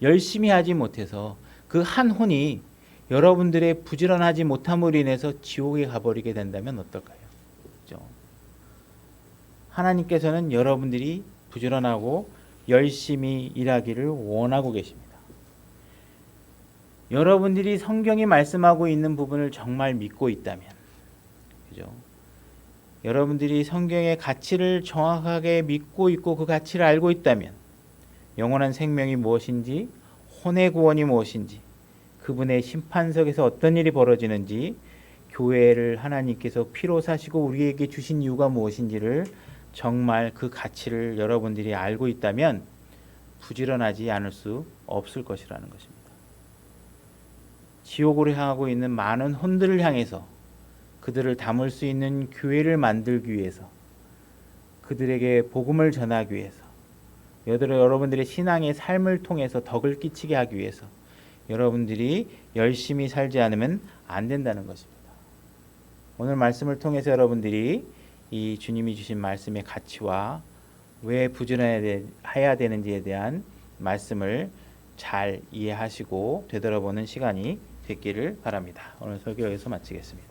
열심히 하지 못해서 그 한 혼이 여러분들의 부지런하지 못함으로 인해서 지옥에 가버리게 된다면 어떨까요? 그렇죠? 하나님께서는 여러분들이 부지런하고 열심히 일하기를 원하고 계십니다. 여러분들이 성경이 말씀하고 있는 부분을 정말 믿고 있다면, 그죠? 여러분들이 성경의 가치를 정확하게 믿고 있고 그 가치를 알고 있다면, 영원한 생명이 무엇인지, 혼의 구원이 무엇인지, 그분의 심판석에서 어떤 일이 벌어지는지, 교회를 하나님께서 피로 사시고 우리에게 주신 이유가 무엇인지를 정말 그 가치를 여러분들이 알고 있다면 부지런하지 않을 수 없을 것이라는 것입니다. 지옥으로 향하고 있는 많은 혼들을 향해서 그들을 담을 수 있는 교회를 만들기 위해서, 그들에게 복음을 전하기 위해서, 여러분들의 신앙의 삶을 통해서 덕을 끼치게 하기 위해서 여러분들이 열심히 살지 않으면 안 된다는 것입니다. 오늘 말씀을 통해서 여러분들이 이 주님이 주신 말씀의 가치와 왜 부지런해야 되는지에 대한 말씀을 잘 이해하시고 되돌아보는 시간이 됐기를 바랍니다. 오늘 설교 여기서 마치겠습니다.